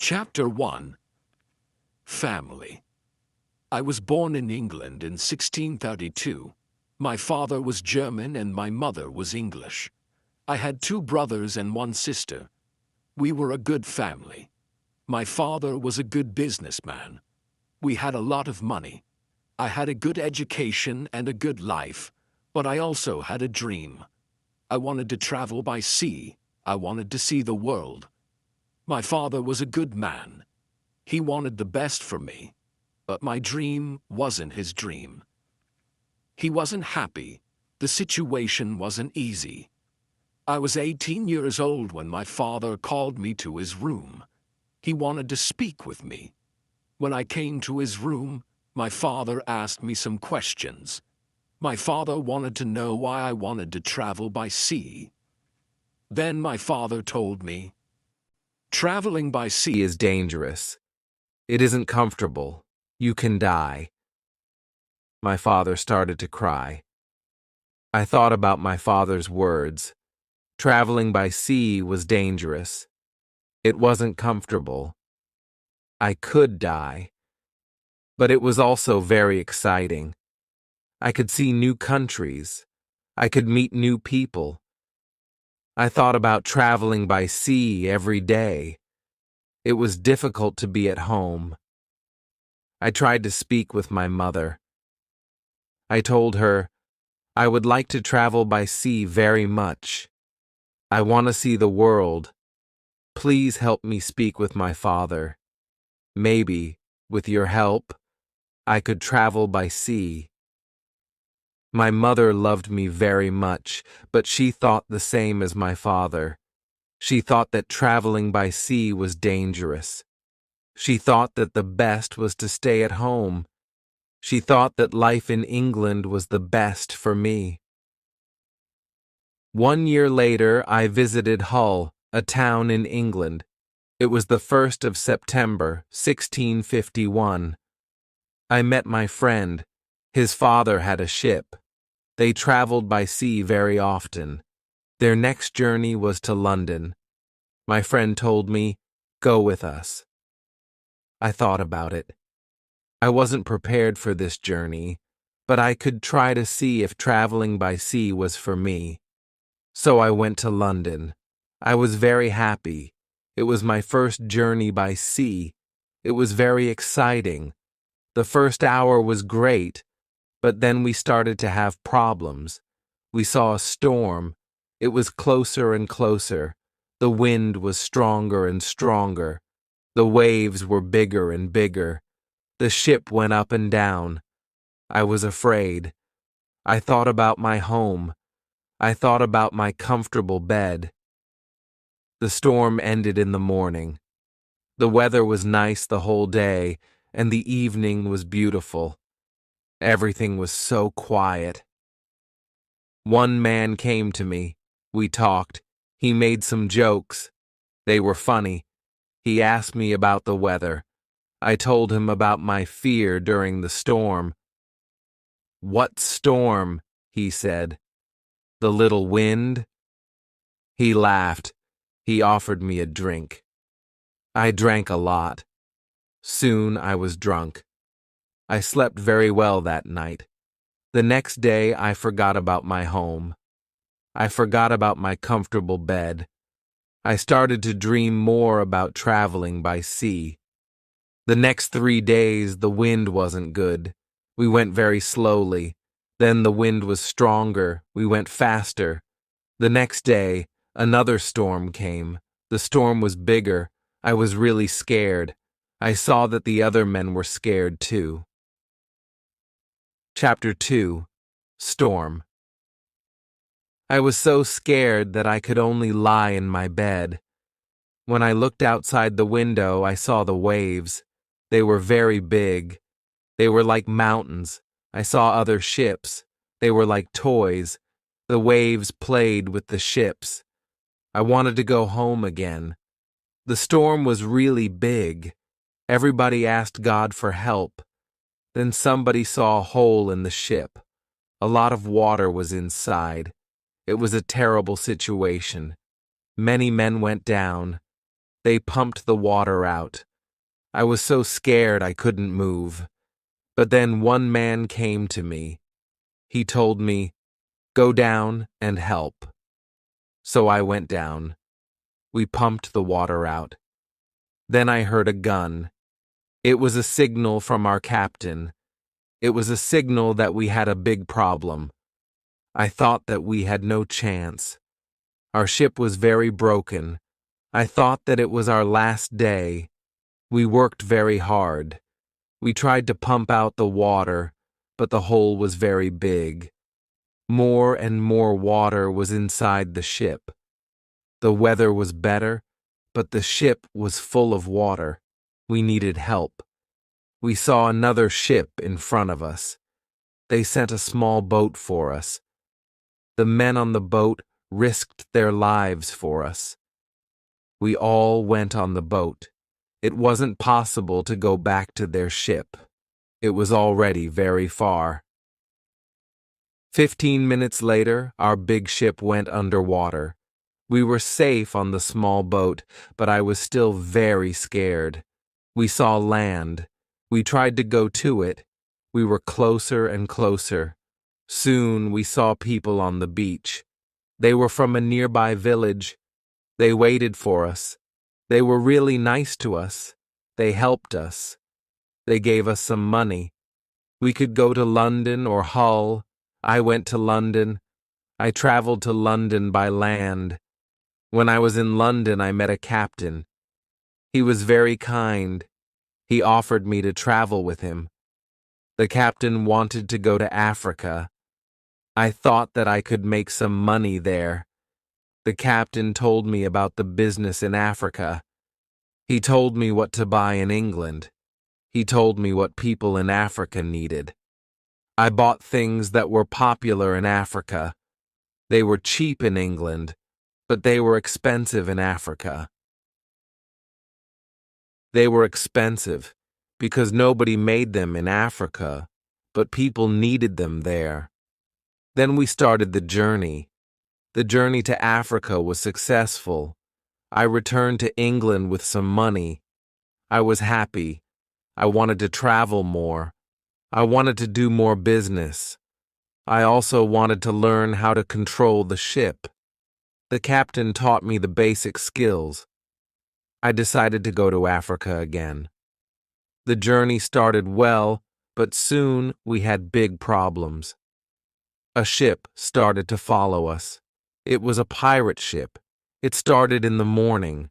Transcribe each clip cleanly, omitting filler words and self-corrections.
Chapter 1. Family. I was born in England in 1632. My father was German and my mother was English. I had two brothers and one sister. We were a good family. My father was a good businessman. We had a lot of money. I had a good education and a good life, but I also had a dream. I wanted to travel by sea. I wanted to see the world. My father was a good man. He wanted the best for me, but my dream wasn't his dream. He wasn't happy. The situation wasn't easy. I was 18 years old when my father called me to his room. He wanted to speak with me. When I came to his room, my father asked me some questions. My father wanted to know why I wanted to travel by sea. Then my father told me, "Traveling by sea is dangerous. It isn't comfortable. You can die." My father started to cry. I thought about my father's words. Traveling by sea was dangerous. It wasn't comfortable. I could die. But it was also very exciting. I could see new countries. I could meet new people. I thought about traveling by sea every day. It was difficult to be at home. I tried to speak with my mother. I told her, I would like to travel by sea very much. I want to see the world. Please help me speak with my father. Maybe, with your help, I could travel by sea. My mother loved me very much, but she thought the same as my father. She thought that traveling by sea was dangerous. She thought that the best was to stay at home. She thought that life in England was the best for me. 1 year later, I visited Hull, a town in England. It was the 1st of September, 1651. I met my friend. His father had a ship. They traveled by sea very often. Their next journey was to London. My friend told me, "Go with us." I thought about it. I wasn't prepared for this journey, but I could try to see if traveling by sea was for me. So I went to London. I was very happy. It was my first journey by sea. It was very exciting. The first hour was great, but then we started to have problems. We saw a storm. It was closer and closer. The wind was stronger and stronger. The waves were bigger and bigger. The ship went up and down. I was afraid. I thought about my home. I thought about my comfortable bed. The storm ended in the morning. The weather was nice the whole day, and the evening was beautiful. Everything was so quiet. One man came to me. We talked. He made some jokes. They were funny. He asked me about the weather. I told him about my fear during the storm. "What storm?" he said. "The little wind?" He laughed. He offered me a drink. I drank a lot. Soon I was drunk. I slept very well that night. The next day I forgot about my home. I forgot about my comfortable bed. I started to dream more about traveling by sea. The next 3 days the wind wasn't good. We went very slowly. Then the wind was stronger. We went faster. The next day, another storm came. The storm was bigger. I was really scared. I saw that the other men were scared too. Chapter 2. Storm. I was so scared that I could only lie in my bed. When I looked outside the window, I saw the waves. They were very big. They were like mountains. I saw other ships. They were like toys. The waves played with the ships. I wanted to go home again. The storm was really big. Everybody asked God for help. Then somebody saw a hole in the ship. A lot of water was inside. It was a terrible situation. Many men went down. They pumped the water out. I was so scared I couldn't move. But then one man came to me. He told me, "Go down and help." So I went down. We pumped the water out. Then I heard a gun. It was a signal from our captain. It was a signal that we had a big problem. I thought that we had no chance. Our ship was very broken. I thought that it was our last day. We worked very hard. We tried to pump out the water, but the hole was very big. More and more water was inside the ship. The weather was better, but the ship was full of water. We needed help. We saw another ship in front of us. They sent a small boat for us. The men on the boat risked their lives for us. We all went on the boat. It wasn't possible to go back to their ship. It was already very far. 15 minutes later, our big ship went underwater. We were safe on the small boat, but I was still very scared. We saw land. We tried to go to it. We were closer and closer. Soon we saw people on the beach. They were from a nearby village. They waited for us. They were really nice to us. They helped us. They gave us some money. We could go to London or Hull. I went to London. I traveled to London by land. When I was in London, I met a captain. He was very kind. He offered me to travel with him. The captain wanted to go to Africa. I thought that I could make some money there. The captain told me about the business in Africa. He told me what to buy in England. He told me what people in Africa needed. I bought things that were popular in Africa. They were cheap in England, but they were expensive in Africa. They were expensive because nobody made them in Africa, but people needed them there. Then we started the journey. The journey to Africa was successful. I returned to England with some money. I was happy. I wanted to travel more. I wanted to do more business. I also wanted to learn how to control the ship. The captain taught me the basic skills. I decided to go to Africa again. The journey started well, but soon we had big problems. A ship started to follow us. It was a pirate ship. It started in the morning.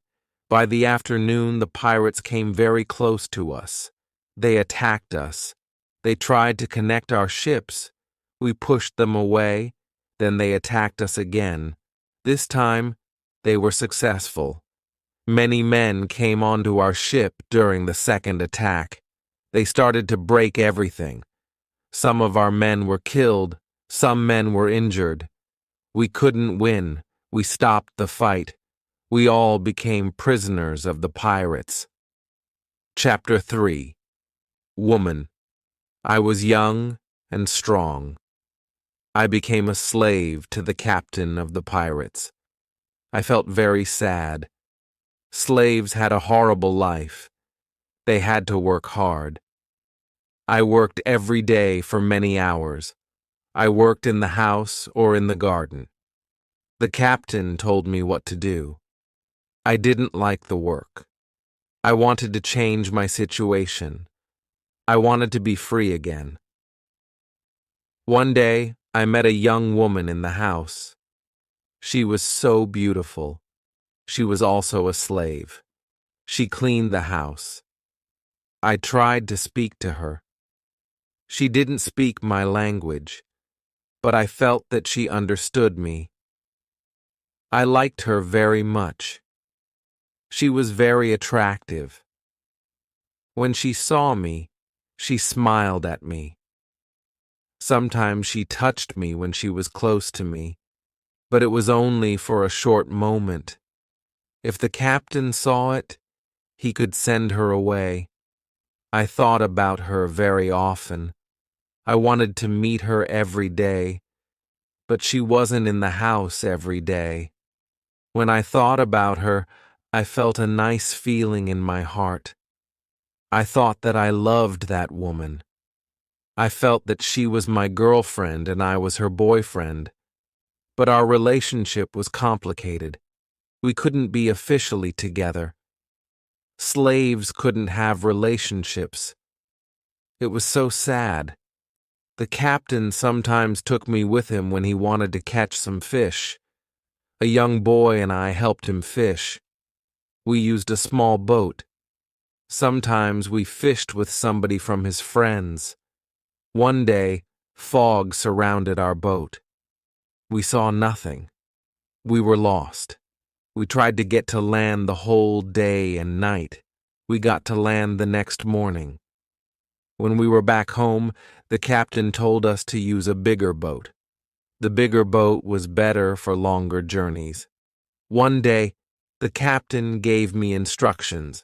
By the afternoon, the pirates came very close to us. They attacked us. They tried to connect our ships. We pushed them away. Then they attacked us again. This time, they were successful. Many men came onto our ship during the second attack. They started to break everything. Some of our men were killed. Some men were injured. We couldn't win. We stopped the fight. We all became prisoners of the pirates. Chapter 3. Woman. I was young and strong. I became a slave to the captain of the pirates. I felt very sad. Slaves had a horrible life. They had to work hard. I worked every day for many hours. I worked in the house or in the garden. The captain told me what to do. I didn't like the work. I wanted to change my situation. I wanted to be free again. One day, I met a young woman in the house. She was so beautiful. She was also a slave. She cleaned the house. I tried to speak to her. She didn't speak my language, but I felt that she understood me. I liked her very much. She was very attractive. When she saw me, she smiled at me. Sometimes she touched me when she was close to me, but it was only for a short moment. If the captain saw it, he could send her away. I thought about her very often. I wanted to meet her every day, but she wasn't in the house every day. When I thought about her, I felt a nice feeling in my heart. I thought that I loved that woman. I felt that she was my girlfriend and I was her boyfriend. But our relationship was complicated. We couldn't be officially together. Slaves couldn't have relationships. It was so sad. The captain sometimes took me with him when he wanted to catch some fish. A young boy and I helped him fish. We used a small boat. Sometimes we fished with somebody from his friends. One day, fog surrounded our boat. We saw nothing. We were lost. We tried to get to land the whole day and night. We got to land the next morning. When we were back home, the captain told us to use a bigger boat. The bigger boat was better for longer journeys. One day, the captain gave me instructions.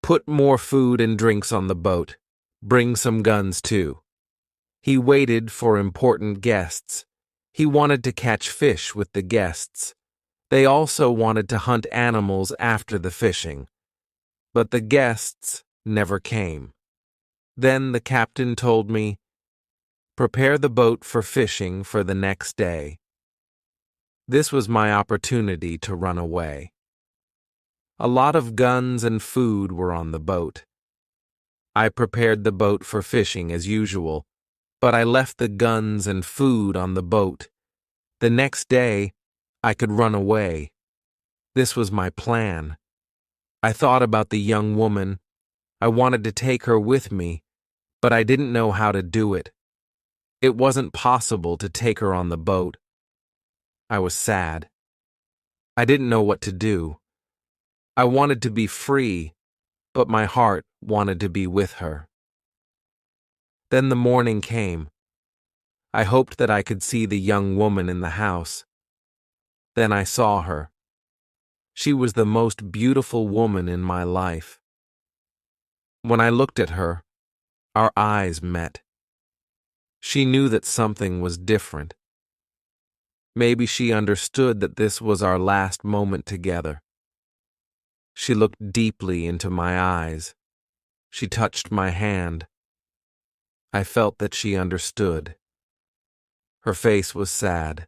Put more food and drinks on the boat. Bring some guns too. He waited for important guests. He wanted to catch fish with the guests. They also wanted to hunt animals after the fishing. But the guests never came. Then the captain told me, prepare the boat for fishing for the next day. This was my opportunity to run away. A lot of guns and food were on the boat. I prepared the boat for fishing as usual, but I left the guns and food on the boat. The next day, I could run away. This was my plan. I thought about the young woman. I wanted to take her with me, but I didn't know how to do it. It wasn't possible to take her on the boat. I was sad. I didn't know what to do. I wanted to be free, but my heart wanted to be with her. Then the morning came. I hoped that I could see the young woman in the house. Then I saw her. She was the most beautiful woman in my life. When I looked at her, our eyes met. She knew that something was different. Maybe she understood that this was our last moment together. She looked deeply into my eyes. She touched my hand. I felt that she understood. Her face was sad.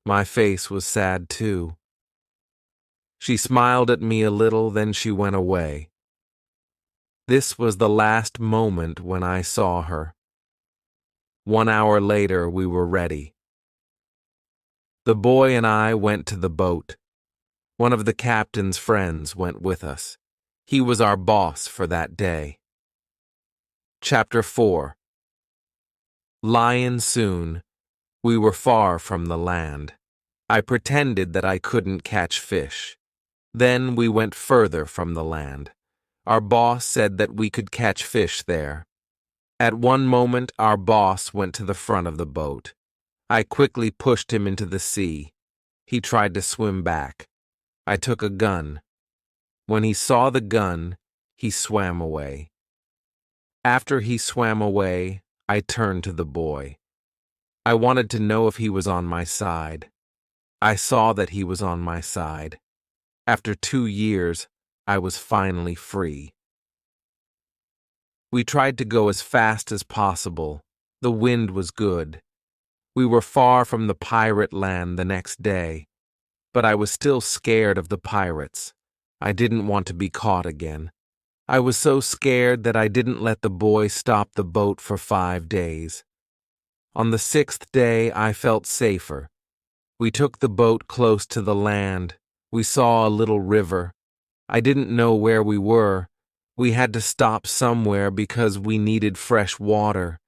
My face was sad too. She smiled at me a little, then she went away. This was the last moment when I saw her. 1 hour later, we were ready. The boy and I went to the boat. One of the captain's friends went with us. He was our boss for that day. Chapter 4. Lying soon, we were far from the land. I pretended that I couldn't catch fish. Then we went further from the land. Our boss said that we could catch fish there. At one moment, our boss went to the front of the boat. I quickly pushed him into the sea. He tried to swim back. I took a gun. When he saw the gun, he swam away. After he swam away, I turned to the boy. I wanted to know if he was on my side. I saw that he was on my side. After 2 years, I was finally free. We tried to go as fast as possible. The wind was good. We were far from the pirate land the next day, but I was still scared of the pirates. I didn't want to be caught again. I was so scared that I didn't let the boy stop the boat for 5 days. On the 6th day, I felt safer. We took the boat close to the land. We saw a little river. I didn't know where we were. We had to stop somewhere because we needed fresh water.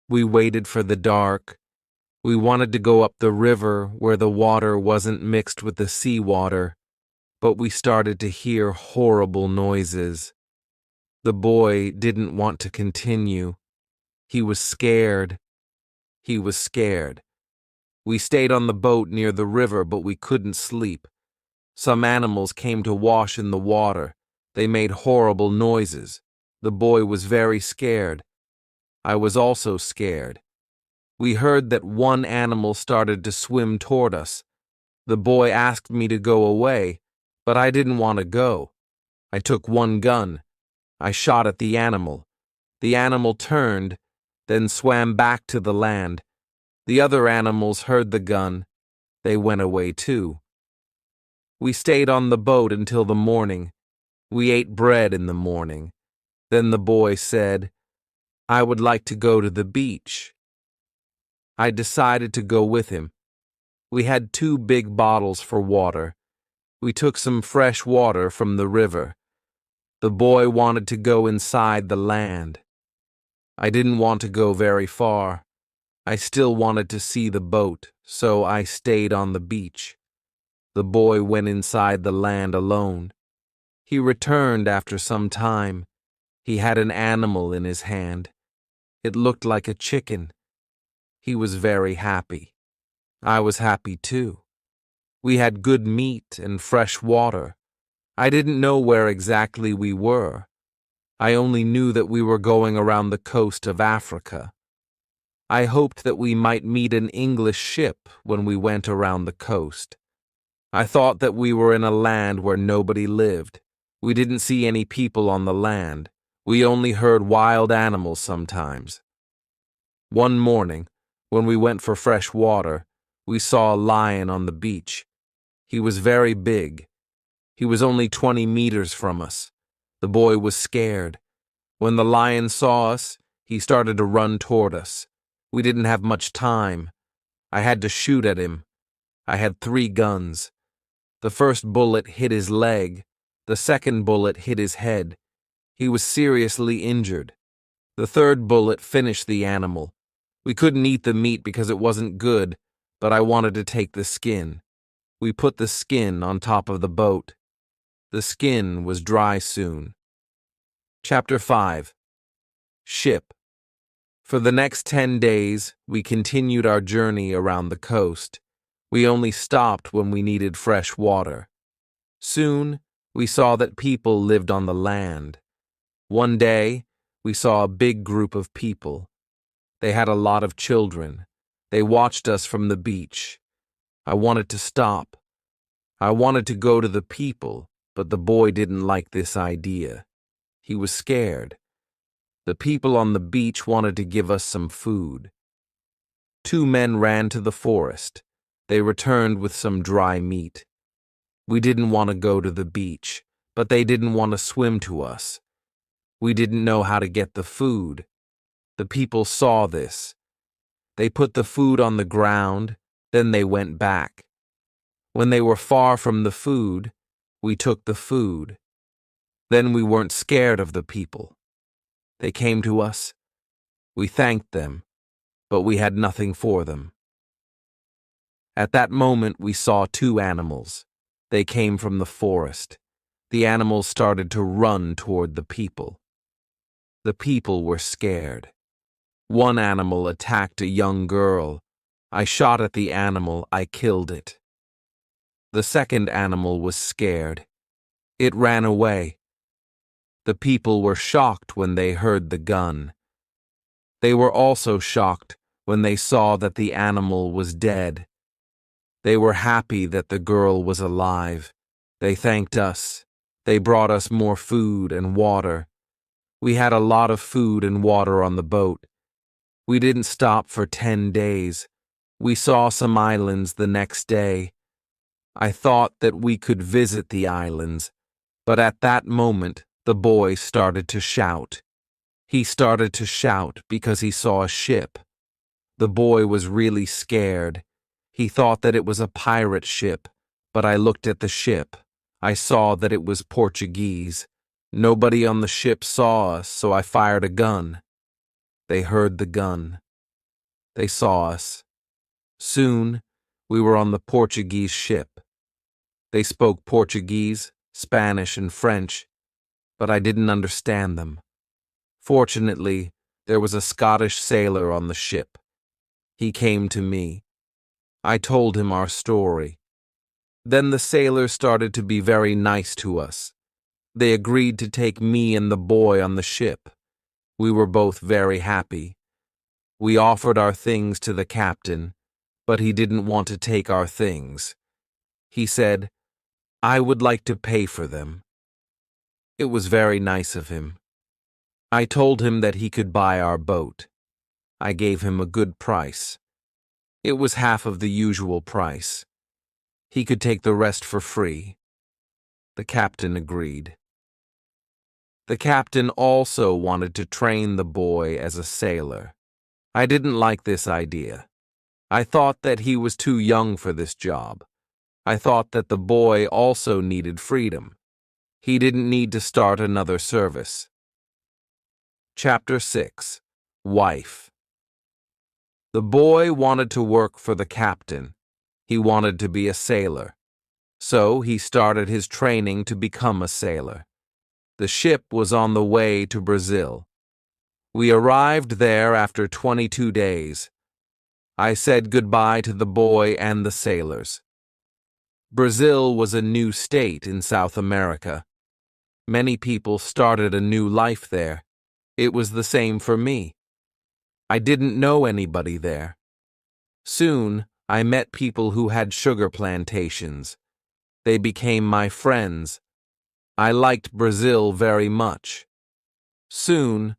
We waited for the dark. We wanted to go up the river where the water wasn't mixed with the seawater, but we started to hear horrible noises. The boy didn't want to continue. He was scared. He was scared. We stayed on the boat near the river, but we couldn't sleep. Some animals came to wash in the water. They made horrible noises. The boy was very scared. I was also scared. We heard that one animal started to swim toward us. The boy asked me to go away, But I didn't want to go. I took one gun. I shot at the animal. The animal turned, then swam back to the land. The other animals heard the gun. They went away too. We stayed on the boat until the morning. We ate bread in the morning. Then the boy said, "I would like to go to the beach." I decided to go with him. We had 2 big bottles for water. We took some fresh water from the river. The boy wanted to go inside the land. I didn't want to go very far. I still wanted to see the boat, so I stayed on the beach. The boy went inside the land alone. He returned after some time. He had an animal in his hand. It looked like a chicken. He was very happy. I was happy too. We had good meat and fresh water. I didn't know where exactly we were. I only knew that we were going around the coast of Africa. I hoped that we might meet an English ship when we went around the coast. I thought that we were in a land where nobody lived. We didn't see any people on the land. We only heard wild animals sometimes. One morning, when we went for fresh water, we saw a lion on the beach. He was very big. He was only 20 meters from us. The boy was scared. When the lion saw us, he started to run toward us. We didn't have much time. I had to shoot at him. I had 3 guns. The first bullet hit his leg. The second bullet hit his head. He was seriously injured. The third bullet finished the animal. We couldn't eat the meat because it wasn't good, but I wanted to take the skin. We put the skin on top of the boat. The skin was dry soon. Chapter 5. Ship. For the next 10 days, we continued our journey around the coast. We only stopped when we needed fresh water. Soon, we saw that people lived on the land. One day, we saw a big group of people. They had a lot of children. They watched us from the beach. I wanted to stop. I wanted to go to the people, but the boy didn't like this idea. He was scared. The people on the beach wanted to give us some food. 2 men ran to the forest. They returned with some dry meat. We didn't want to go to the beach, but they didn't want to swim to us. We didn't know how to get the food. The people saw this. They put the food on the ground, then they went back. When they were far from the food, we took the food. Then we weren't scared of the people. They came to us. We thanked them, but we had nothing for them. At that moment, we saw 2 animals. They came from the forest. The animals started to run toward the people. The people were scared. One animal attacked a young girl. I shot at the animal. I killed it. The second animal was scared. It ran away. The people were shocked when they heard the gun. They were also shocked when they saw that the animal was dead. They were happy that the girl was alive. They thanked us. They brought us more food and water. We had a lot of food and water on the boat. We didn't stop for 10 days. We saw some islands the next day. I thought that we could visit the islands, but at that moment, the boy started to shout. He started to shout because he saw a ship. The boy was really scared. He thought that it was a pirate ship, but I looked at the ship. I saw that it was Portuguese. Nobody on the ship saw us, so I fired a gun. They heard the gun. They saw us. Soon, we were on the Portuguese ship. They spoke Portuguese, Spanish, and French, but I didn't understand them. Fortunately, there was a Scottish sailor on the ship. He came to me. I told him our story. Then the sailor started to be very nice to us. They agreed to take me and the boy on the ship. We were both very happy. We offered our things to the captain, but he didn't want to take our things. He said, I would like to pay for them. It was very nice of him. I told him that he could buy our boat. I gave him a good price. It was half of the usual price. He could take the rest for free. The captain agreed. The captain also wanted to train the boy as a sailor. I didn't like this idea. I thought that he was too young for this job. I thought that the boy also needed freedom. He didn't need to start another service. Chapter 6. Wife. The boy wanted to work for the captain. He wanted to be a sailor. So he started his training to become a sailor. The ship was on the way to Brazil. We arrived there after 22 days. I said goodbye to the boy and the sailors. Brazil was a new state in South America. Many people started a new life there. It was the same for me. I didn't know anybody there. Soon, I met people who had sugar plantations. They became my friends. I liked Brazil very much. Soon,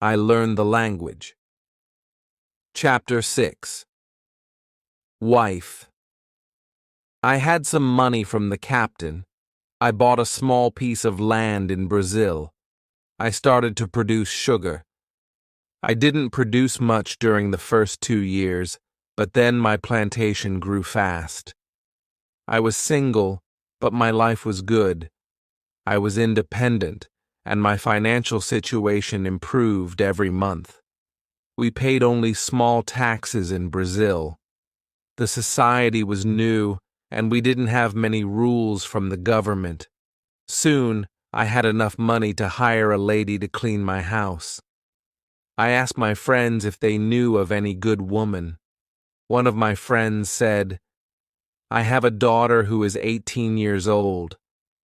I learned the language. Chapter 6. Wife. I had some money from the captain. I bought a small piece of land in Brazil. I started to produce sugar. I didn't produce much during the first 2 years, but then my plantation grew fast. I was single, but my life was good. I was independent, and my financial situation improved every month. We paid only small taxes in Brazil. The society was new, and we didn't have many rules from the government. Soon, I had enough money to hire a lady to clean my house. I asked my friends if they knew of any good woman. One of my friends said, "I have a daughter who is 18 years old.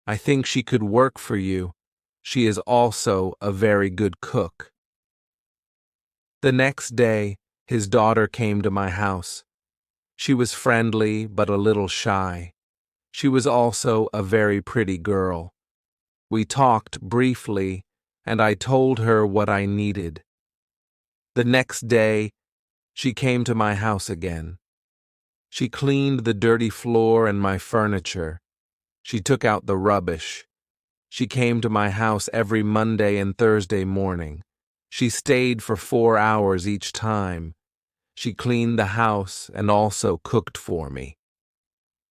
I think she could work for you. She is also a very good cook." The next day, his daughter came to my house. She was friendly but a little shy. She was also a very pretty girl. We talked briefly, and I told her what I needed. The next day, she came to my house again. She cleaned the dirty floor and my furniture. She took out the rubbish. She came to my house every Monday and Thursday morning. She stayed for 4 hours each time. She cleaned the house and also cooked for me.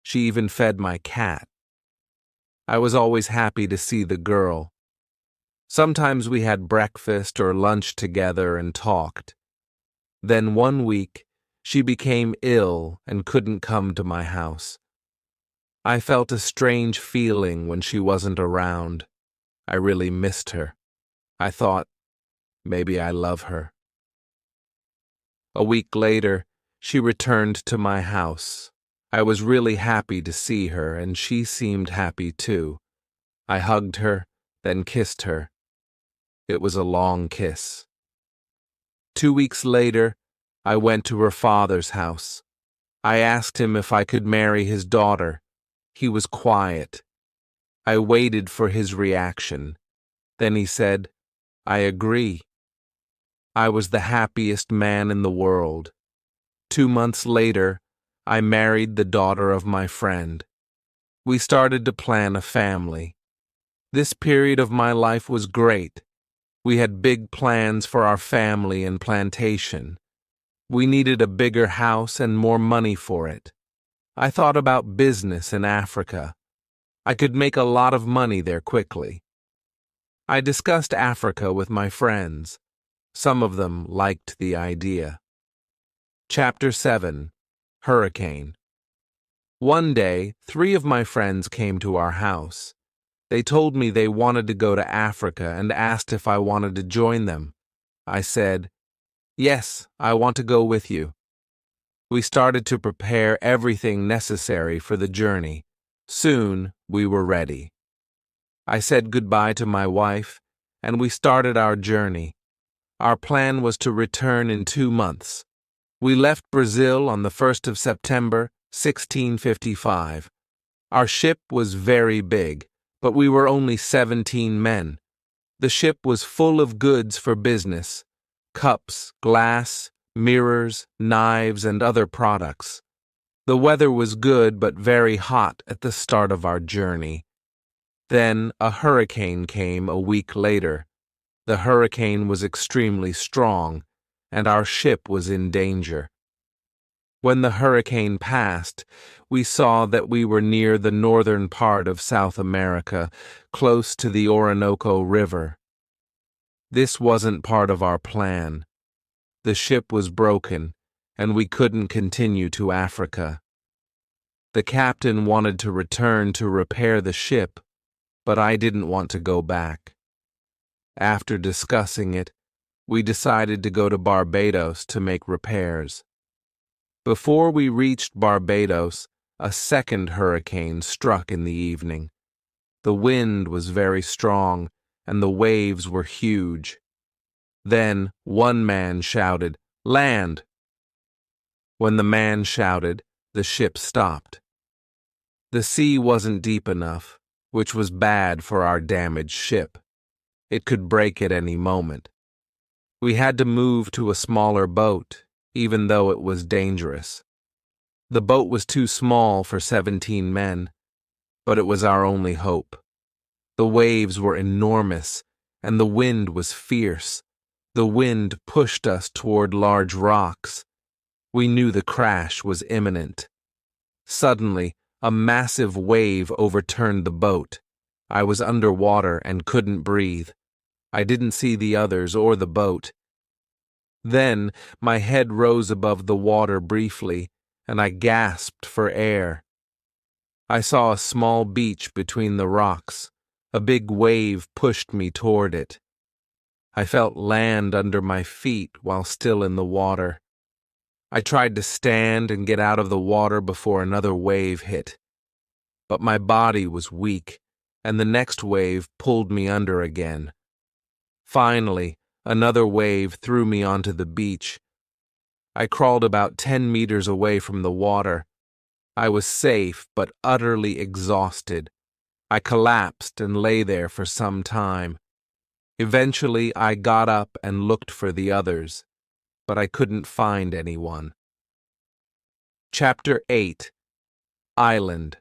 She even fed my cat. I was always happy to see the girl. Sometimes we had breakfast or lunch together and talked. Then one week, she became ill and couldn't come to my house. I felt a strange feeling when she wasn't around. I really missed her. I thought, maybe I love her. A week later, she returned to my house. I was really happy to see her, and she seemed happy too. I hugged her, then kissed her. It was a long kiss. 2 weeks later, I went to her father's house. I asked him if I could marry his daughter. He was quiet. I waited for his reaction. Then he said, "I agree." I was the happiest man in the world. 2 months later, I married the daughter of my friend. We started to plan a family. This period of my life was great. We had big plans for our family and plantation. We needed a bigger house and more money for it. I thought about business in Africa. I could make a lot of money there quickly. I discussed Africa with my friends. Some of them liked the idea. Chapter 7. Hurricane. One day, 3 of my friends came to our house. They told me they wanted to go to Africa and asked if I wanted to join them. I said, "Yes, I want to go with you." We started to prepare everything necessary for the journey. Soon, we were ready. I said goodbye to my wife, and we started our journey. Our plan was to return in 2 months. We left Brazil on the 1st of September, 1655. Our ship was very big, but we were only 17 men. The ship was full of goods for business: cups, glass, mirrors, knives, and other products. The weather was good but very hot at the start of our journey. Then a hurricane came a week later. The hurricane was extremely strong, and our ship was in danger. When the hurricane passed, we saw that we were near the northern part of South America, close to the Orinoco River. This wasn't part of our plan. The ship was broken, and we couldn't continue to Africa. The captain wanted to return to repair the ship, but I didn't want to go back. After discussing it, we decided to go to Barbados to make repairs. Before we reached Barbados, a second hurricane struck in the evening. The wind was very strong, and the waves were huge. Then one man shouted, "Land!" When the man shouted, the ship stopped. The sea wasn't deep enough, which was bad for our damaged ship. It could break at any moment. We had to move to a smaller boat, even though it was dangerous. The boat was too small for 17 men, but it was our only hope. The waves were enormous, and the wind was fierce. The wind pushed us toward large rocks. We knew the crash was imminent. Suddenly, a massive wave overturned the boat. I was underwater and couldn't breathe. I didn't see the others or the boat. Then my head rose above the water briefly, and I gasped for air. I saw a small beach between the rocks. A big wave pushed me toward it. I felt land under my feet while still in the water. I tried to stand and get out of the water before another wave hit. But my body was weak, and the next wave pulled me under again. Finally, another wave threw me onto the beach. I crawled about 10 meters away from the water. I was safe, but utterly exhausted. I collapsed and lay there for some time. Eventually, I got up and looked for the others, but I couldn't find anyone. Chapter 8. Island.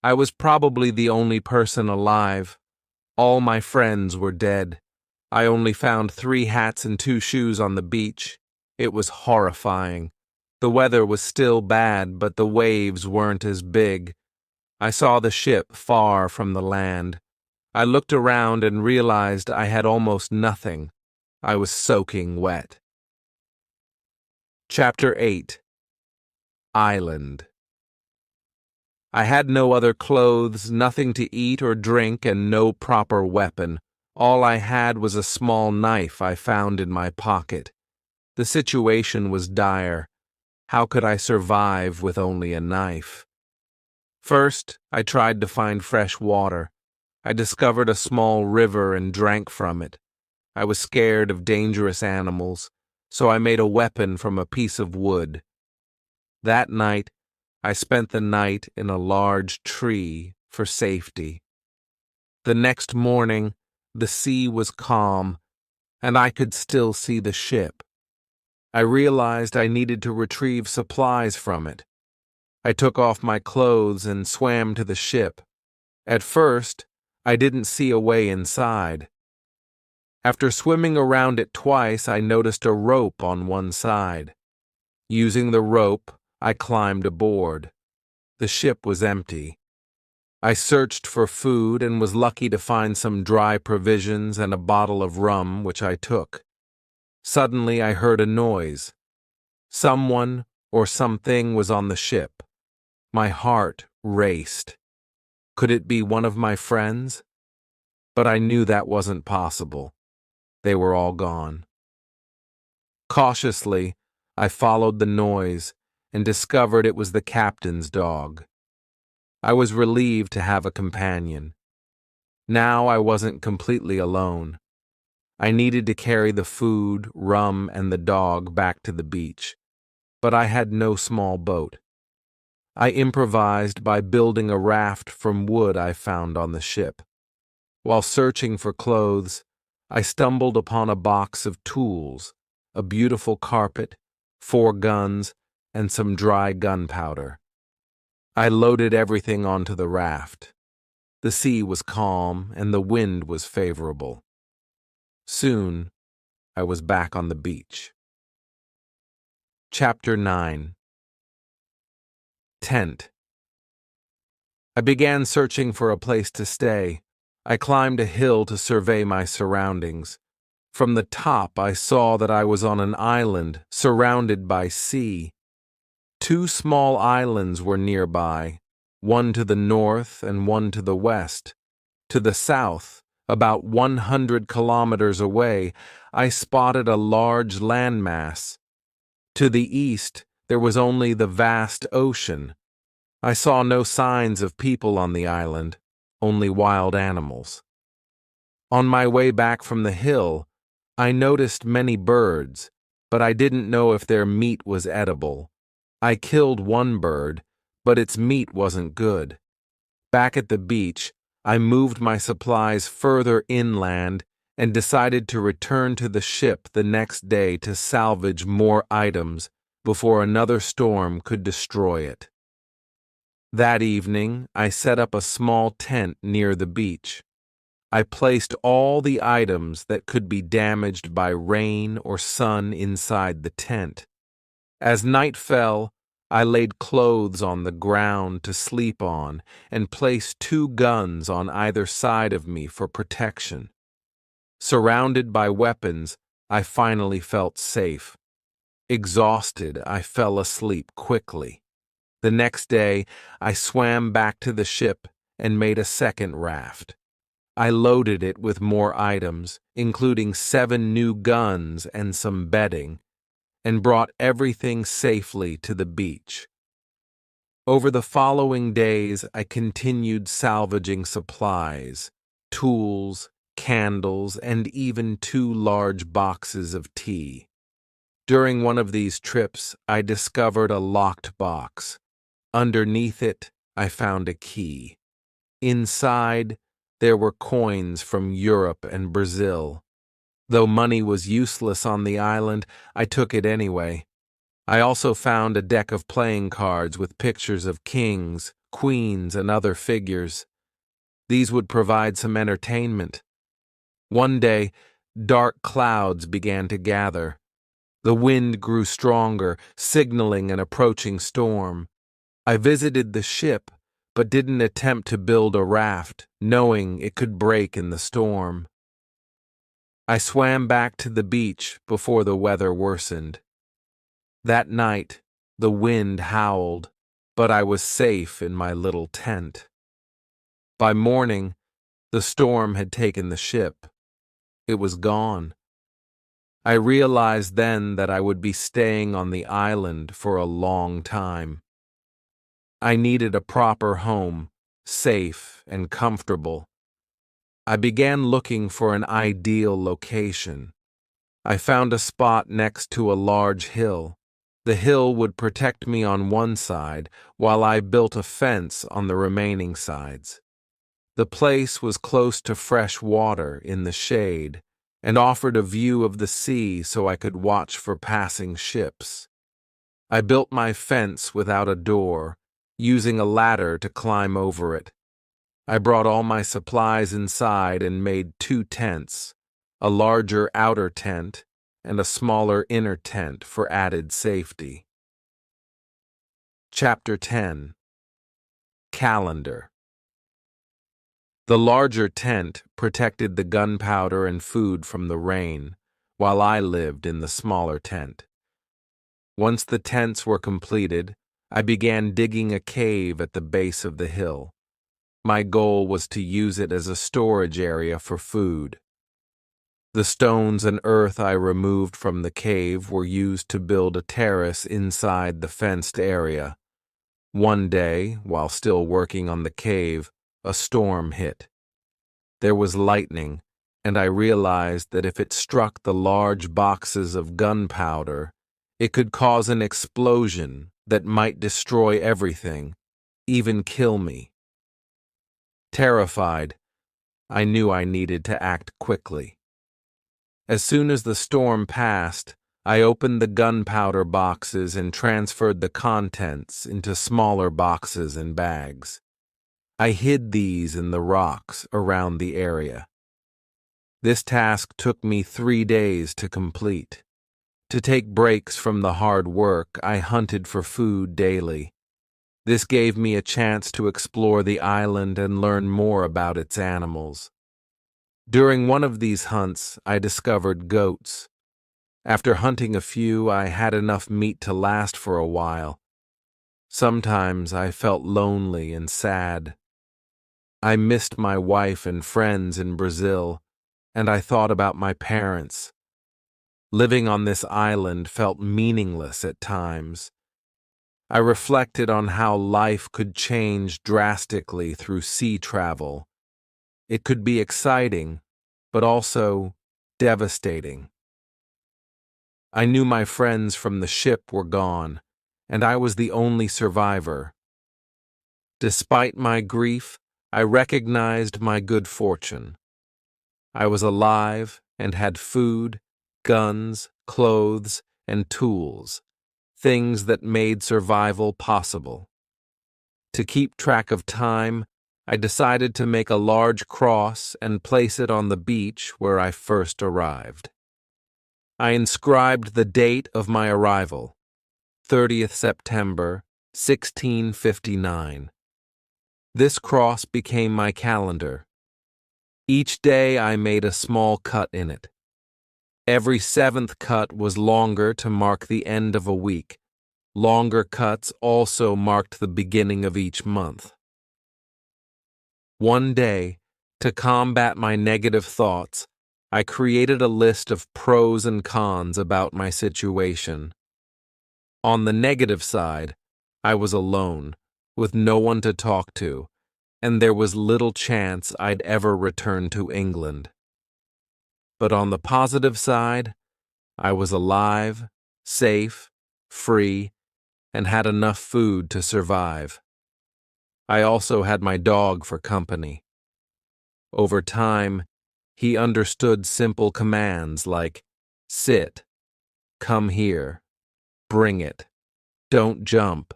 I was probably the only person alive. All my friends were dead. I only found 3 hats and 2 shoes on the beach. It was horrifying. The weather was still bad, but the waves weren't as big. I saw the ship far from the land. I looked around and realized I had almost nothing. I was soaking wet. Chapter 8. Island. I had no other clothes, nothing to eat or drink, and no proper weapon. All I had was a small knife I found in my pocket. The situation was dire. How could I survive with only a knife? First, I tried to find fresh water. I discovered a small river and drank from it. I was scared of dangerous animals, so I made a weapon from a piece of wood. That night, I spent the night in a large tree for safety. The next morning, the sea was calm, and I could still see the ship. I realized I needed to retrieve supplies from it. I took off my clothes and swam to the ship. At first, I didn't see a way inside. After swimming around it twice, I noticed a rope on one side. Using the rope, I climbed aboard. The ship was empty. I searched for food and was lucky to find some dry provisions and a bottle of rum, which I took. Suddenly, I heard a noise. Someone or something was on the ship. My heart raced. Could it be one of my friends? But I knew that wasn't possible. They were all gone. Cautiously, I followed the noise and discovered it was the captain's dog. I was relieved to have a companion. Now I wasn't completely alone. I needed to carry the food, rum, and the dog back to the beach, but I had no small boat. I improvised by building a raft from wood I found on the ship. While searching for clothes, I stumbled upon a box of tools, a beautiful carpet, 4 guns, and some dry gunpowder. I loaded everything onto the raft. The sea was calm and the wind was favorable. Soon, I was back on the beach. Chapter 9. Tent. I began searching for a place to stay. I climbed a hill to survey my surroundings. From the top, I saw that I was on an island surrounded by sea. 2 small islands were nearby, one to the north and one to the west. To the south, about 100 kilometers away, I spotted a large landmass. To the east, there was only the vast ocean. I saw no signs of people on the island, only wild animals. On my way back from the hill, I noticed many birds, but I didn't know if their meat was edible. I killed one bird, but its meat wasn't good. Back at the beach, I moved my supplies further inland and decided to return to the ship the next day to salvage more items before another storm could destroy it. That evening, I set up a small tent near the beach. I placed all the items that could be damaged by rain or sun inside the tent. As night fell, I laid clothes on the ground to sleep on and placed 2 guns on either side of me for protection. Surrounded by weapons, I finally felt safe. Exhausted, I fell asleep quickly. The next day, I swam back to the ship and made a second raft. I loaded it with more items, including 7 new guns and some bedding, and brought everything safely to the beach. Over the following days, I continued salvaging supplies, tools, candles, and even 2 large boxes of tea. During one of these trips, I discovered a locked box. Underneath it, I found a key. Inside, there were coins from Europe and Brazil. Though money was useless on the island, I took it anyway. I also found a deck of playing cards with pictures of kings, queens, and other figures. These would provide some entertainment. One day, dark clouds began to gather. The wind grew stronger, signaling an approaching storm. I visited the ship, but didn't attempt to build a raft, knowing it could break in the storm. I swam back to the beach before the weather worsened. That night, the wind howled, but I was safe in my little tent. By morning, the storm had taken the ship. It was gone. I realized then that I would be staying on the island for a long time. I needed a proper home, safe and comfortable. I began looking for an ideal location. I found a spot next to a large hill. The hill would protect me on one side, while I built a fence on the remaining sides. The place was close to fresh water in the shade, and offered a view of the sea so I could watch for passing ships. I built my fence without a door, using a ladder to climb over it. I brought all my supplies inside and made 2 tents, a larger outer tent and a smaller inner tent for added safety. Chapter 10. Calendar. The larger tent protected the gunpowder and food from the rain, while I lived in the smaller tent. Once the tents were completed, I began digging a cave at the base of the hill. My goal was to use it as a storage area for food. The stones and earth I removed from the cave were used to build a terrace inside the fenced area. One day, while still working on the cave, a storm hit. There was lightning, and I realized that if it struck the large boxes of gunpowder, it could cause an explosion that might destroy everything, even kill me. Terrified, I knew I needed to act quickly. As soon as the storm passed, I opened the gunpowder boxes and transferred the contents into smaller boxes and bags. I hid these in the rocks around the area. This task took me 3 days to complete. To take breaks from the hard work, I hunted for food daily. This gave me a chance to explore the island and learn more about its animals. During one of these hunts, I discovered goats. After hunting a few, I had enough meat to last for a while. Sometimes I felt lonely and sad. I missed my wife and friends in Brazil, and I thought about my parents. Living on this island felt meaningless at times. I reflected on how life could change drastically through sea travel. It could be exciting, but also devastating. I knew my friends from the ship were gone, and I was the only survivor. Despite my grief, I recognized my good fortune. I was alive and had food, guns, clothes, and tools, things that made survival possible. To keep track of time, I decided to make a large cross and place it on the beach where I first arrived. I inscribed the date of my arrival, 30th September, 1659. This cross became my calendar. Each day I made a small cut in it. Every 7th cut was longer to mark the end of a week. Longer cuts also marked the beginning of each month. One day, to combat my negative thoughts, I created a list of pros and cons about my situation. On the negative side, I was alone, with no one to talk to, and there was little chance I'd ever return to England. But on the positive side, I was alive, safe, free, and had enough food to survive. I also had my dog for company. Over time, he understood simple commands like, sit, come here, bring it, don't jump,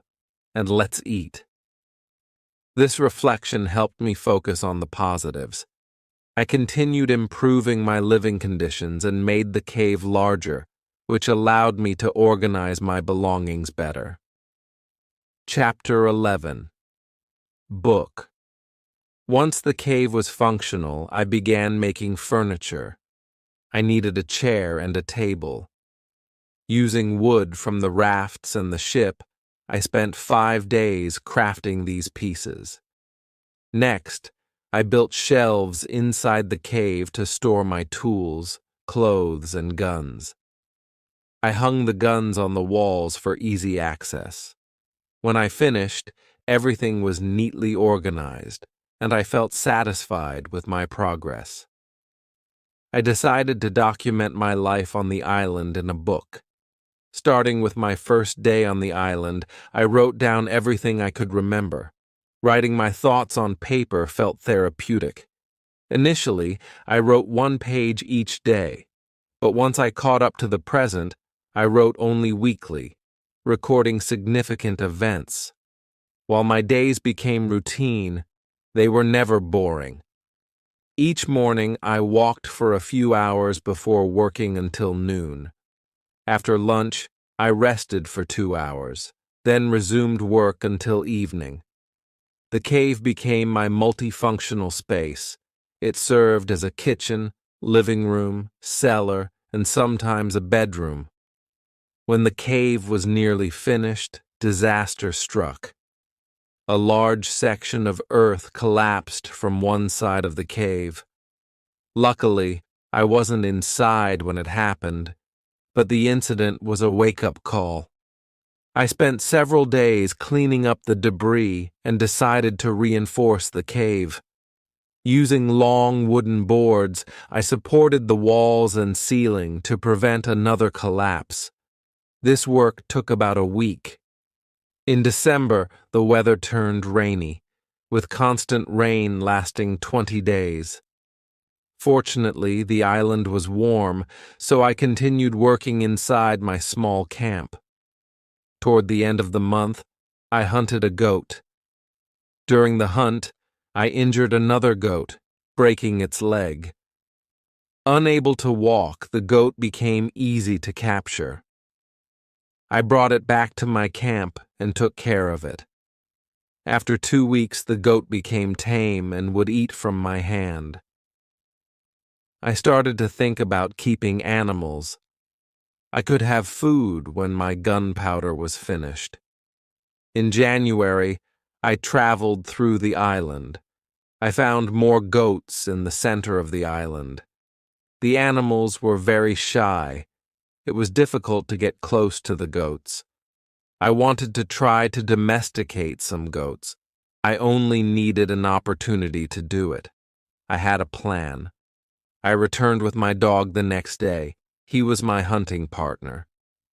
and let's eat. This reflection helped me focus on the positives. I continued improving my living conditions and made the cave larger, which allowed me to organize my belongings better. Chapter 11. Book. Once the cave was functional, I began making furniture. I needed a chair and a table. Using wood from the rafts and the ship, I spent 5 days crafting these pieces. Next, I built shelves inside the cave to store my tools, clothes, and guns. I hung the guns on the walls for easy access. When I finished, everything was neatly organized, and I felt satisfied with my progress. I decided to document my life on the island in a book. Starting with my first day on the island, I wrote down everything I could remember. Writing my thoughts on paper felt therapeutic. Initially, I wrote 1 page each day, but once I caught up to the present, I wrote only weekly, recording significant events. While my days became routine, they were never boring. Each morning, I walked for a few hours before working until noon. After lunch, I rested for 2 hours, then resumed work until evening. The cave became my multifunctional space. It served as a kitchen, living room, cellar, and sometimes a bedroom. When the cave was nearly finished, disaster struck. A large section of earth collapsed from one side of the cave. Luckily, I wasn't inside when it happened, but the incident was a wake-up call. I spent several days cleaning up the debris and decided to reinforce the cave. Using long wooden boards, I supported the walls and ceiling to prevent another collapse. This work took about a week. In December, the weather turned rainy, with constant rain lasting 20 days. Fortunately, the island was warm, so I continued working inside my small camp. Toward the end of the month, I hunted a goat. During the hunt, I injured another goat, breaking its leg. Unable to walk, the goat became easy to capture. I brought it back to my camp and took care of it. After 2 weeks, the goat became tame and would eat from my hand. I started to think about keeping animals. I could have food when my gunpowder was finished. In January, I traveled through the island. I found more goats in the center of the island. The animals were very shy. It was difficult to get close to the goats. I wanted to try to domesticate some goats. I only needed an opportunity to do it. I had a plan. I returned with my dog the next day. He was my hunting partner.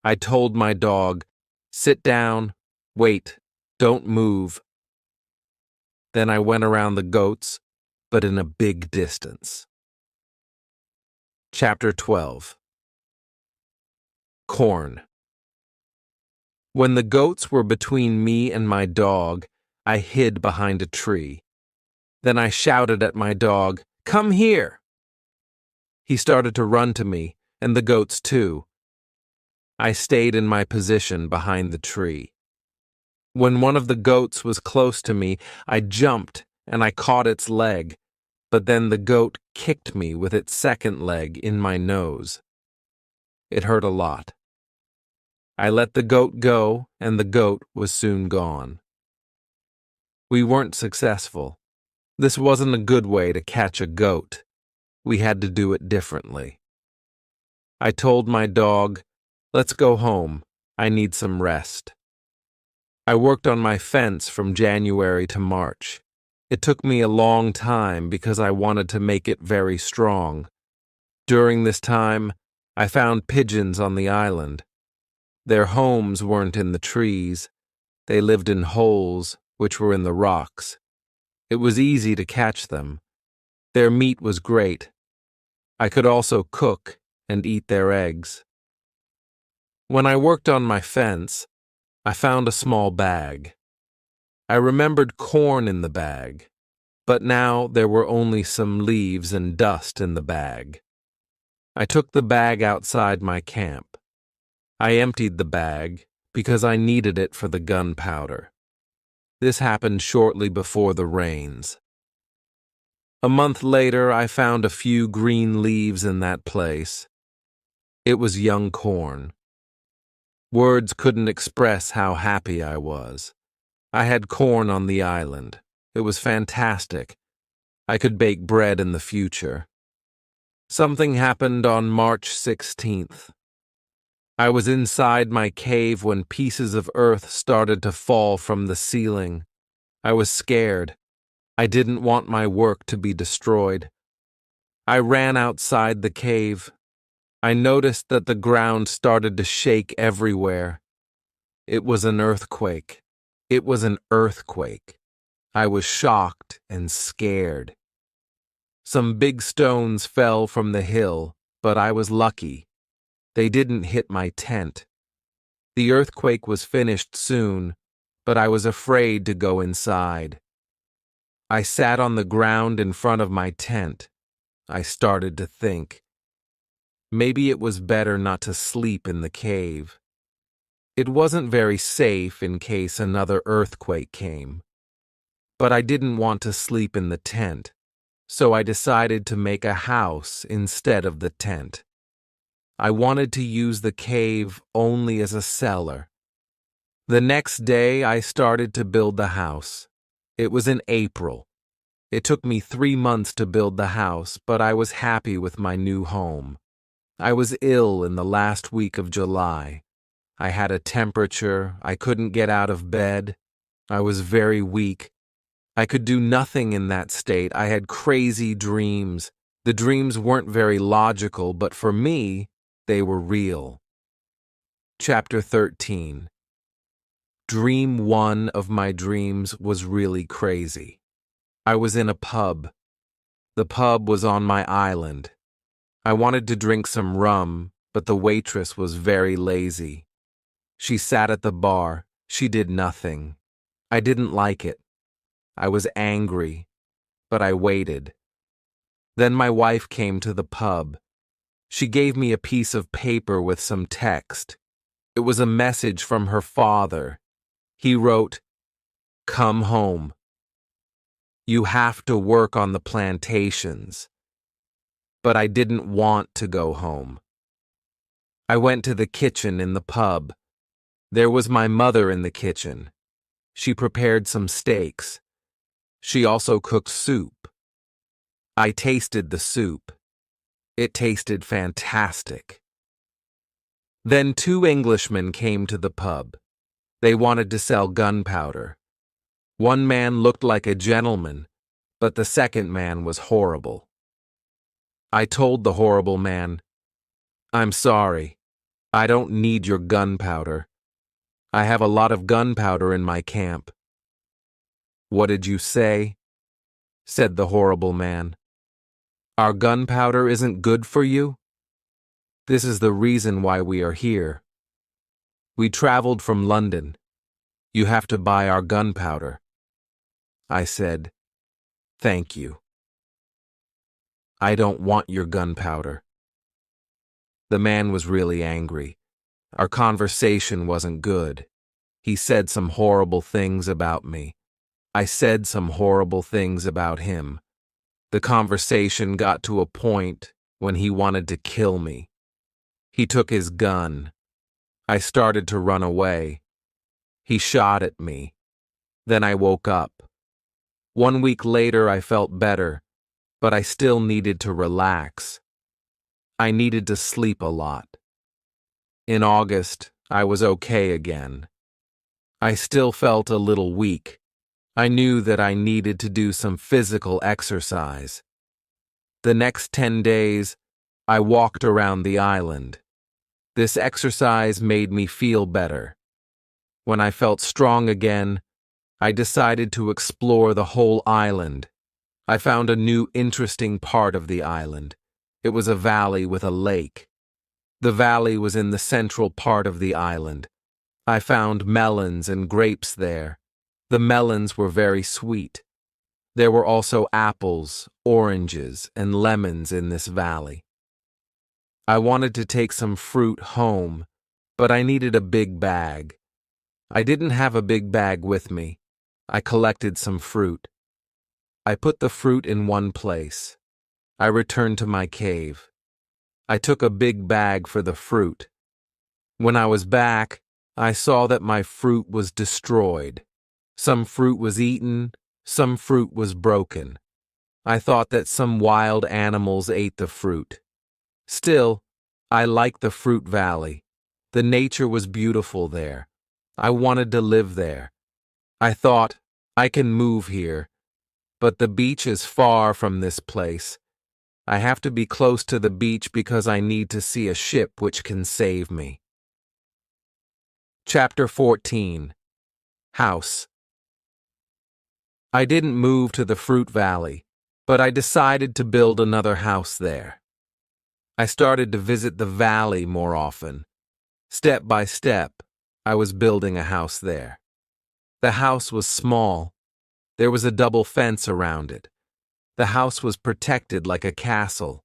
I told my dog, "Sit down, wait, don't move." Then I went around the goats, but in a big distance. Chapter 12. Corn. When the goats were between me and my dog, I hid behind a tree. Then I shouted at my dog, "Come here!" He started to run to me, and the goats too. I stayed in my position behind the tree. When one of the goats was close to me, I jumped and I caught its leg, but then the goat kicked me with its second leg in my nose. It hurt a lot. I let the goat go, and the goat was soon gone. We weren't successful. This wasn't a good way to catch a goat. We had to do it differently. I told my dog, "Let's go home. I need some rest." I worked on my fence from January to March. It took me a long time because I wanted to make it very strong. During this time, I found pigeons on the island. Their homes weren't in the trees. They lived in holes, which were in the rocks. It was easy to catch them. Their meat was great. I could also cook and eat their eggs. When I worked on my fence, I found a small bag. I remembered corn in the bag, but now there were only some leaves and dust in the bag. I took the bag outside my camp. I emptied the bag because I needed it for the gunpowder. This happened shortly before the rains. A month later, I found a few green leaves in that place. It was young corn. Words couldn't express how happy I was. I had corn on the island. It was fantastic. I could bake bread in the future. Something happened on March 16th. I was inside my cave when pieces of earth started to fall from the ceiling. I was scared. I didn't want my work to be destroyed. I ran outside the cave. I noticed that the ground started to shake everywhere. It was an earthquake. It was an earthquake. I was shocked and scared. Some big stones fell from the hill, but I was lucky. They didn't hit my tent. The earthquake was finished soon, but I was afraid to go inside. I sat on the ground in front of my tent. I started to think. Maybe it was better not to sleep in the cave. It wasn't very safe in case another earthquake came. But I didn't want to sleep in the tent, so I decided to make a house instead of the tent. I wanted to use the cave only as a cellar. The next day, I started to build the house. It was in April. It took me 3 months to build the house, but I was happy with my new home. I was ill in the last week of July. I had a temperature. I couldn't get out of bed. I was very weak. I could do nothing in that state. I had crazy dreams. The dreams weren't very logical, but for me, they were real. Chapter 13. Dream one of my dreams was really crazy. I was in a pub. The pub was on my island. I wanted to drink some rum, but the waitress was very lazy. She sat at the bar. She did nothing. I didn't like it. I was angry, but I waited. Then my wife came to the pub. She gave me a piece of paper with some text. It was a message from her father. He wrote, "Come home. You have to work on the plantations." But I didn't want to go home. I went to the kitchen in the pub. There was my mother in the kitchen. She prepared some steaks. She also cooked soup. I tasted the soup. It tasted fantastic. Then 2 Englishmen came to the pub. They wanted to sell gunpowder. One man looked like a gentleman, but the second man was horrible. I told the horrible man, "I'm sorry. I don't need your gunpowder. I have a lot of gunpowder in my camp." "What did you say?" said the horrible man. "Our gunpowder isn't good for you? This is the reason why we are here. We traveled from London. You have to buy our gunpowder." I said, "Thank you. I don't want your gunpowder." The man was really angry. Our conversation wasn't good. He said some horrible things about me. I said some horrible things about him. The conversation got to a point when he wanted to kill me. He took his gun. I started to run away. He shot at me. Then I woke up. 1 week later, I felt better, but I still needed to relax. I needed to sleep a lot. In August, I was okay again. I still felt a little weak. I knew that I needed to do some physical exercise. The next 10 days, I walked around the island. This exercise made me feel better. When I felt strong again, I decided to explore the whole island. I found a new interesting part of the island. It was a valley with a lake. The valley was in the central part of the island. I found melons and grapes there. The melons were very sweet. There were also apples, oranges, and lemons in this valley. I wanted to take some fruit home, but I needed a big bag. I didn't have a big bag with me. I collected some fruit. I put the fruit in one place. I returned to my cave. I took a big bag for the fruit. When I was back, I saw that my fruit was destroyed. Some fruit was eaten, some fruit was broken. I thought that some wild animals ate the fruit. Still, I liked the fruit valley. The nature was beautiful there. I wanted to live there. I thought, I can move here, but the beach is far from this place. I have to be close to the beach because I need to see a ship which can save me. Chapter 14. House. I didn't move to the fruit valley, but I decided to build another house there. I started to visit the valley more often. Step by step, I was building a house there. The house was small. There was a double fence around it. The house was protected like a castle.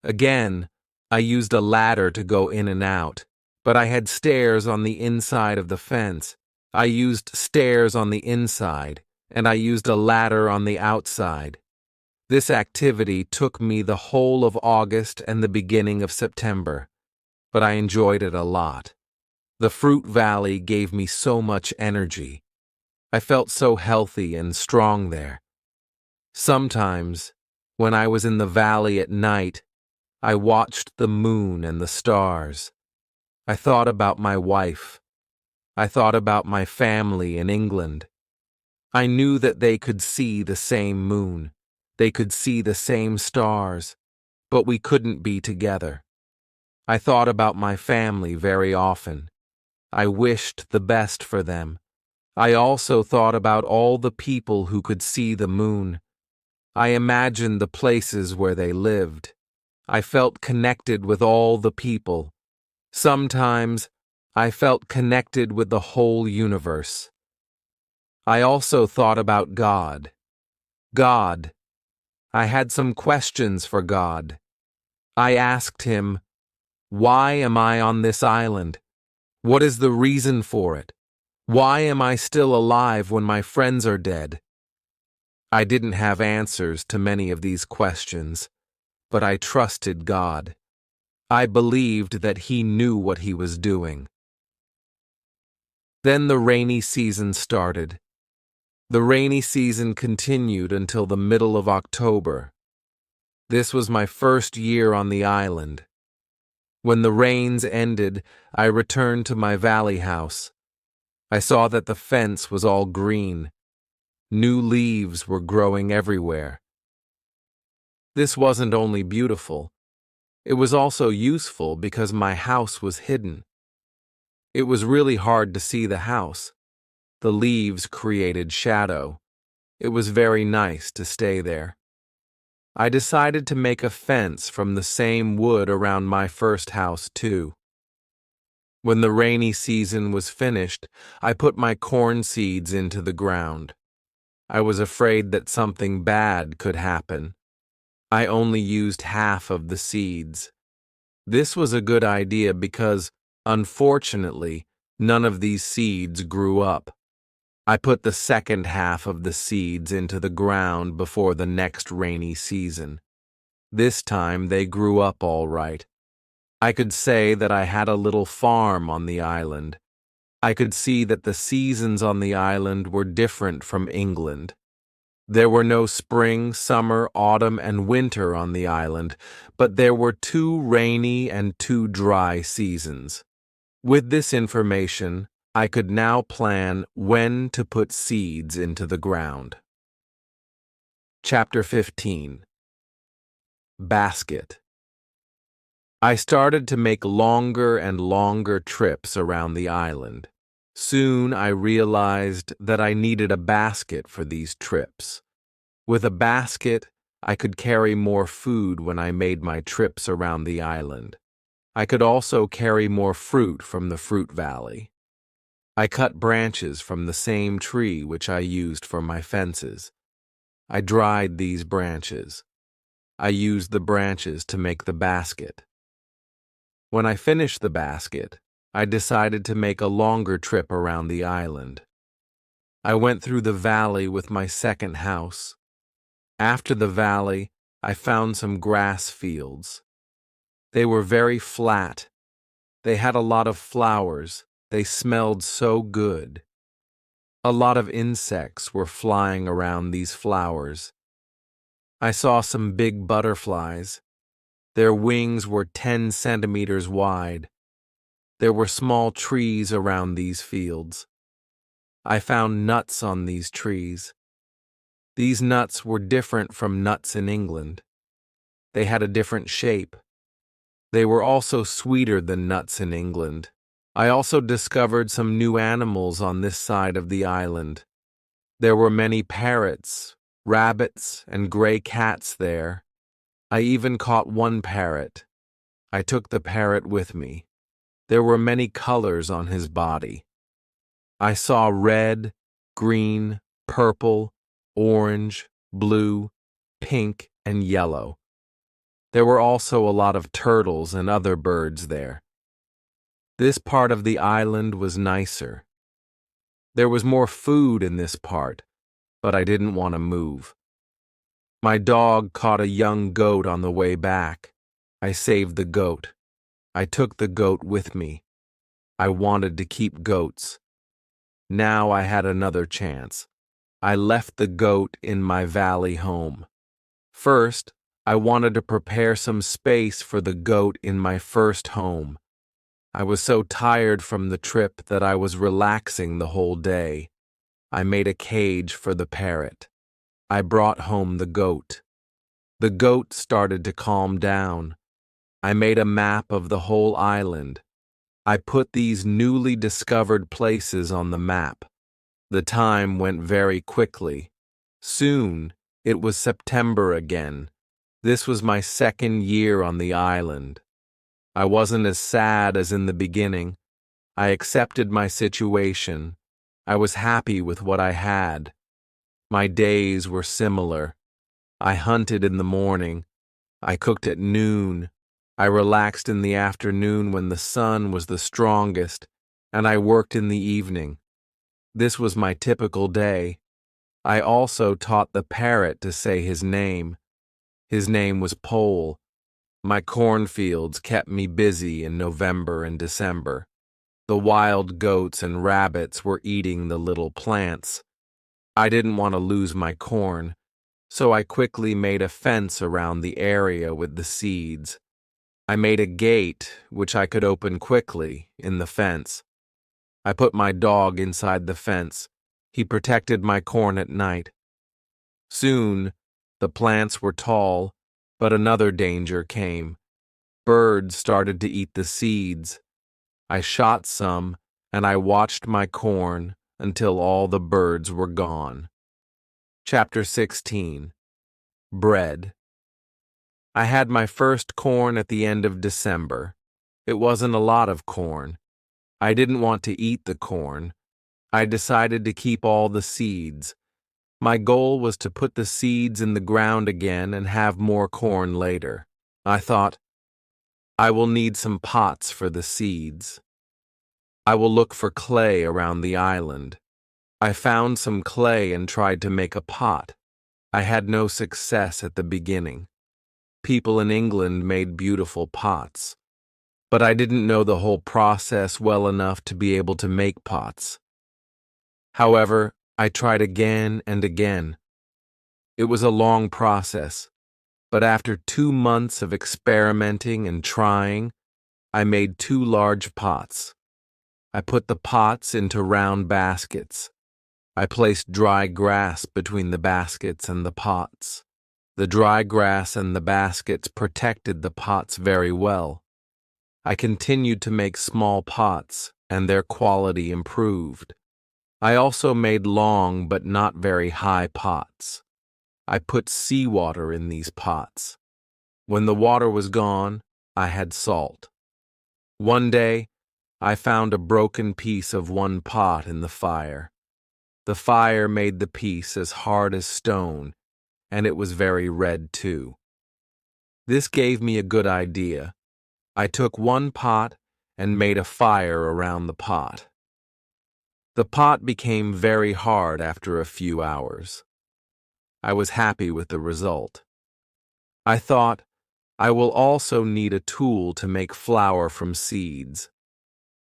Again, I used a ladder to go in and out, but I had stairs on the inside of the fence. I used stairs on the inside, and I used a ladder on the outside. This activity took me the whole of August and the beginning of September, but I enjoyed it a lot. The fruit valley gave me so much energy. I felt so healthy and strong there. Sometimes, when I was in the valley at night, I watched the moon and the stars. I thought about my wife. I thought about my family in England. I knew that they could see the same moon. They could see the same stars, but we couldn't be together. I thought about my family very often. I wished the best for them. I also thought about all the people who could see the moon. I imagined the places where they lived. I felt connected with all the people. Sometimes I felt connected with the whole universe. I also thought about God. God. I had some questions for God. I asked him, why am I on this island? What is the reason for it? Why am I still alive when my friends are dead? I didn't have answers to many of these questions, but I trusted God. I believed that He knew what He was doing. Then the rainy season started. The rainy season continued until the middle of October. This was my first year on the island. When the rains ended, I returned to my valley house. I saw that the fence was all green. New leaves were growing everywhere. This wasn't only beautiful, it was also useful because my house was hidden. It was really hard to see the house. The leaves created shadow. It was very nice to stay there. I decided to make a fence from the same wood around my first house, too. When the rainy season was finished, I put my corn seeds into the ground. I was afraid that something bad could happen. I only used half of the seeds. This was a good idea because, unfortunately, none of these seeds grew up. I put the second half of the seeds into the ground before the next rainy season. This time they grew up all right. I could say that I had a little farm on the island. I could see that the seasons on the island were different from England. There were no spring, summer, autumn, and winter on the island, but there were 2 rainy and 2 dry seasons. With this information, I could now plan when to put seeds into the ground. Chapter 15. Basket. I started to make longer and longer trips around the island. Soon I realized that I needed a basket for these trips. With a basket, I could carry more food when I made my trips around the island. I could also carry more fruit from the fruit valley. I cut branches from the same tree which I used for my fences. I dried these branches. I used the branches to make the basket. When I finished the basket, I decided to make a longer trip around the island. I went through the valley with my second house. After the valley, I found some grass fields. They were very flat. They had a lot of flowers. They smelled so good. A lot of insects were flying around these flowers. I saw some big butterflies. Their wings were 10 centimeters wide. There were small trees around these fields. I found nuts on these trees. These nuts were different from nuts in England. They had a different shape. They were also sweeter than nuts in England. I also discovered some new animals on this side of the island. There were many parrots, rabbits, and gray cats there. I even caught one parrot. I took the parrot with me. There were many colors on his body. I saw red, green, purple, orange, blue, pink, and yellow. There were also a lot of turtles and other birds there. This part of the island was nicer. There was more food in this part, but I didn't want to move. My dog caught a young goat on the way back. I saved the goat. I took the goat with me. I wanted to keep goats. Now I had another chance. I left the goat in my valley home. First, I wanted to prepare some space for the goat in my first home. I was so tired from the trip that I was relaxing the whole day. I made a cage for the parrot. I brought home the goat. The goat started to calm down. I made a map of the whole island. I put these newly discovered places on the map. The time went very quickly. Soon, it was September again. This was my second year on the island. I wasn't as sad as in the beginning. I accepted my situation. I was happy with what I had. My days were similar. I hunted in the morning. I cooked at noon. I relaxed in the afternoon when the sun was the strongest, and I worked in the evening. This was my typical day. I also taught the parrot to say his name. His name was Pole. My cornfields kept me busy in November and December. The wild goats and rabbits were eating the little plants. I didn't want to lose my corn, so I quickly made a fence around the area with the seeds. I made a gate, which I could open quickly, in the fence. I put my dog inside the fence. He protected my corn at night. Soon, the plants were tall, but another danger came. Birds started to eat the seeds. I shot some, and I watched my corn until all the birds were gone. Chapter 16. Bread. I had my first corn at the end of December. It wasn't a lot of corn. I didn't want to eat the corn. I decided to keep all the seeds. My goal was to put the seeds in the ground again and have more corn later. I thought, I will need some pots for the seeds. I will look for clay around the island. I found some clay and tried to make a pot. I had no success at the beginning. People in England made beautiful pots, but I didn't know the whole process well enough to be able to make pots. However, I tried again and again. It was a long process, but after 2 months of experimenting and trying, I made 2 large pots. I put the pots into round baskets. I placed dry grass between the baskets and the pots. The dry grass and the baskets protected the pots very well. I continued to make small pots, and their quality improved. I also made long but not very high pots. I put seawater in these pots. When the water was gone, I had salt. One day, I found a broken piece of one pot in the fire. The fire made the piece as hard as stone, and it was very red too. This gave me a good idea. I took one pot and made a fire around the pot. The pot became very hard after a few hours. I was happy with the result. I thought, I will also need a tool to make flour from seeds.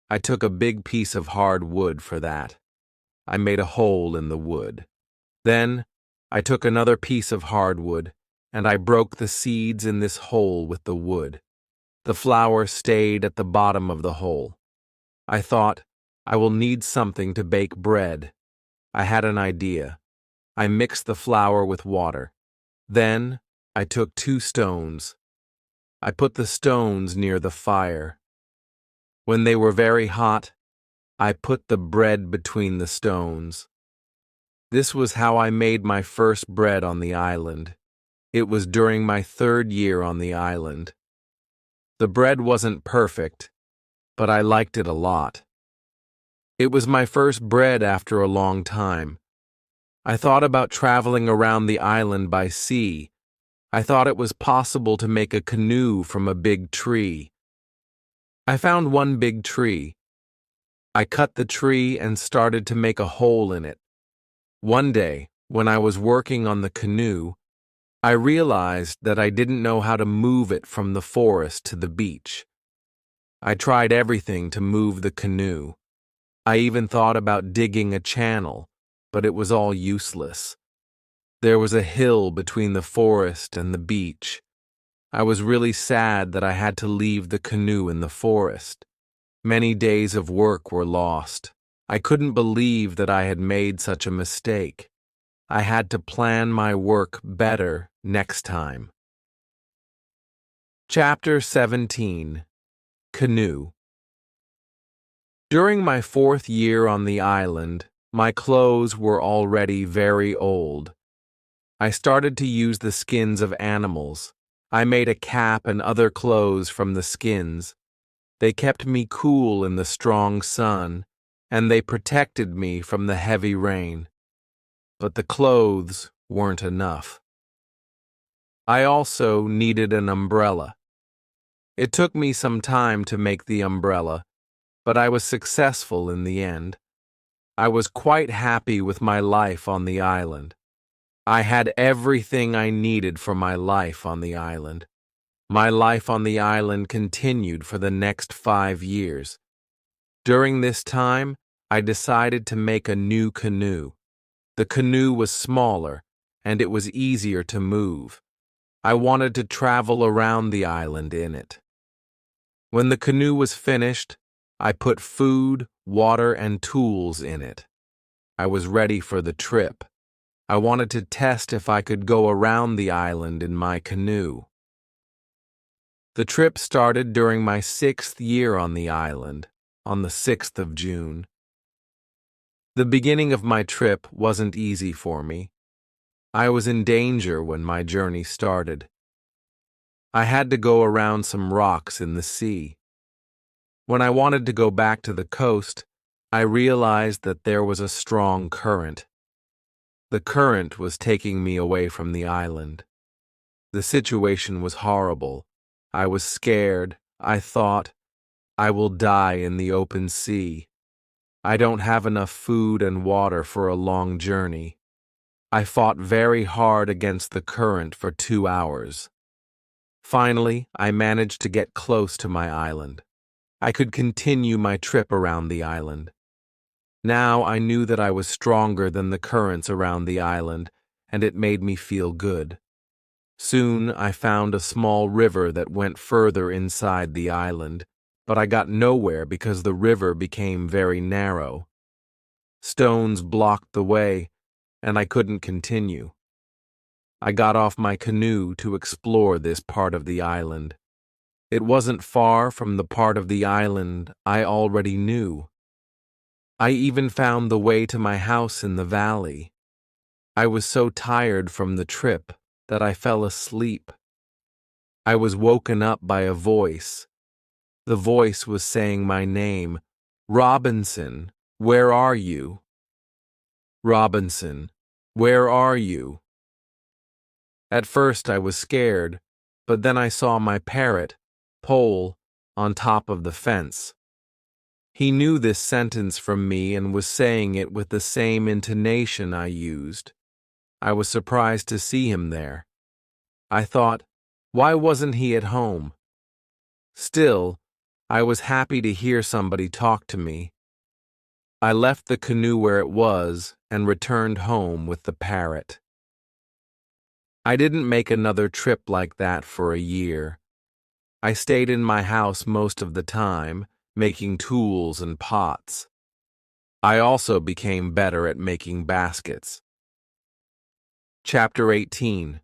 I took a big piece of hard wood for that. I made a hole in the wood. Then, I took another piece of hardwood, and I broke the seeds in this hole with the wood. The flour stayed at the bottom of the hole. I thought, I will need something to bake bread. I had an idea. I mixed the flour with water. Then, I took 2 stones. I put the stones near the fire. When they were very hot, I put the bread between the stones. This was how I made my first bread on the island. It was during my 3rd year on the island. The bread wasn't perfect, but I liked it a lot. It was my first bread after a long time. I thought about traveling around the island by sea. I thought it was possible to make a canoe from a big tree. I found one big tree. I cut the tree and started to make a hole in it. One day, when I was working on the canoe, I realized that I didn't know how to move it from the forest to the beach. I tried everything to move the canoe. I even thought about digging a channel, but it was all useless. There was a hill between the forest and the beach. I was really sad that I had to leave the canoe in the forest. Many days of work were lost. I couldn't believe that I had made such a mistake. I had to plan my work better next time. Chapter 17. Canoe. During my 4th year on the island, my clothes were already very old. I started to use the skins of animals. I made a cap and other clothes from the skins. They kept me cool in the strong sun, and they protected me from the heavy rain. But the clothes weren't enough. I also needed an umbrella. It took me some time to make the umbrella, but I was successful in the end. I was quite happy with my life on the island. I had everything I needed for my life on the island. My life on the island continued for the next 5 years. During this time, I decided to make a new canoe. The canoe was smaller, and it was easier to move. I wanted to travel around the island in it. When the canoe was finished, I put food, water, and tools in it. I was ready for the trip. I wanted to test if I could go around the island in my canoe. The trip started during my 6th year on the island, on the 6th of June. The beginning of my trip wasn't easy for me. I was in danger when my journey started. I had to go around some rocks in the sea. When I wanted to go back to the coast, I realized that there was a strong current. The current was taking me away from the island. The situation was horrible. I was scared. I thought, I will die in the open sea. I don't have enough food and water for a long journey. I fought very hard against the current for 2 hours. Finally, I managed to get close to my island. I could continue my trip around the island. Now I knew that I was stronger than the currents around the island, and it made me feel good. Soon I found a small river that went further inside the island, but I got nowhere because the river became very narrow. Stones blocked the way, and I couldn't continue. I got off my canoe to explore this part of the island. It wasn't far from the part of the island I already knew. I even found the way to my house in the valley. I was so tired from the trip that I fell asleep. I was woken up by a voice. The voice was saying my name, Robinson, where are you? Robinson, where are you? At first I was scared, but then I saw my parrot, Pole, on top of the fence. He knew this sentence from me and was saying it with the same intonation I used. I was surprised to see him there. I thought, why wasn't he at home? Still, I was happy to hear somebody talk to me. I left the canoe where it was and returned home with the parrot. I didn't make another trip like that for a year. I stayed in my house most of the time, making tools and pots. I also became better at making baskets. Chapter 18.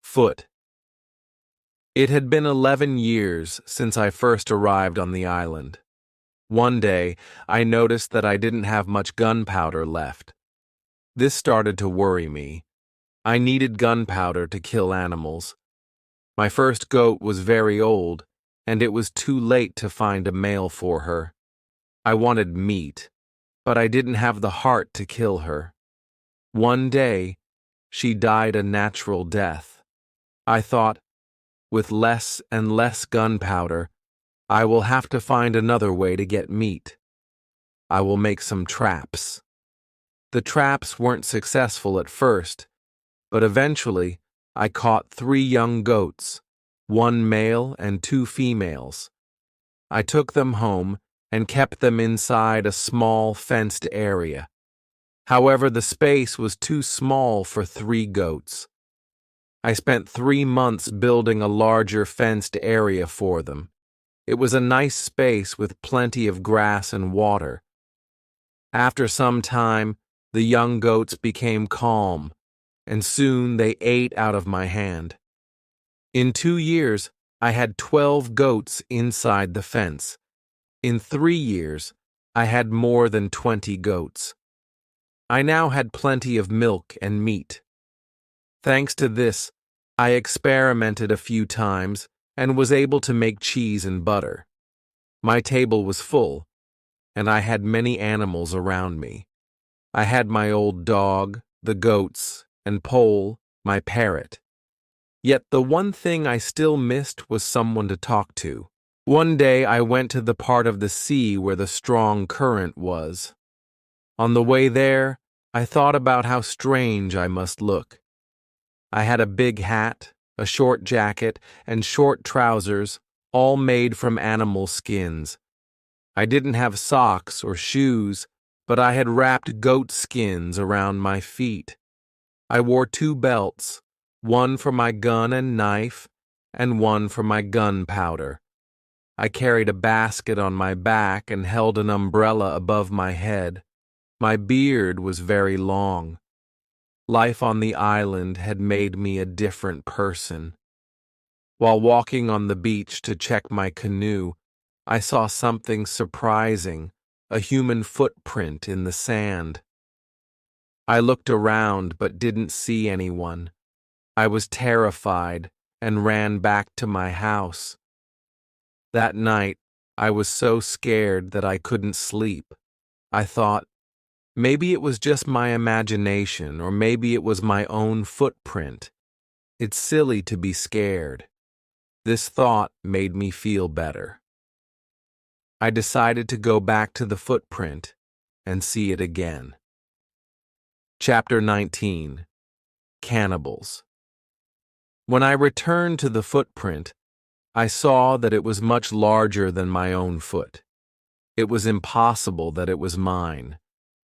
Foot. It had been 11 years since I first arrived on the island. One day, I noticed that I didn't have much gunpowder left. This started to worry me. I needed gunpowder to kill animals. My first goat was very old, and it was too late to find a male for her. I wanted meat, but I didn't have the heart to kill her. One day, she died a natural death. I thought, with less and less gunpowder, I will have to find another way to get meat. I will make some traps. The traps weren't successful at first, but eventually I caught 3 young goats, 1 male and 2 females. I took them home and kept them inside a small fenced area. However, the space was too small for 3 goats. I spent 3 months building a larger fenced area for them. It was a nice space with plenty of grass and water. After some time, the young goats became calm, and soon they ate out of my hand. In 2 years, I had 12 goats inside the fence. In 3 years, I had more than 20 goats. I now had plenty of milk and meat. Thanks to this, I experimented a few times and was able to make cheese and butter. My table was full, and I had many animals around me. I had my old dog, the goats, and Pole, my parrot. Yet the one thing I still missed was someone to talk to. One day I went to the part of the sea where the strong current was. On the way there, I thought about how strange I must look. I had a big hat, a short jacket, and short trousers, all made from animal skins. I didn't have socks or shoes, but I had wrapped goat skins around my feet. I wore 2 belts, one for my gun and knife, and one for my gunpowder. I carried a basket on my back and held an umbrella above my head. My beard was very long. Life on the island had made me a different person. While walking on the beach to check my canoe, I saw something surprising, a human footprint in the sand. I looked around but didn't see anyone. I was terrified and ran back to my house. That night, I was so scared that I couldn't sleep. I thought, maybe it was just my imagination, or maybe it was my own footprint. It's silly to be scared. This thought made me feel better. I decided to go back to the footprint and see it again. Chapter 19. Cannibals. When I returned to the footprint, I saw that it was much larger than my own foot. It was impossible that it was mine.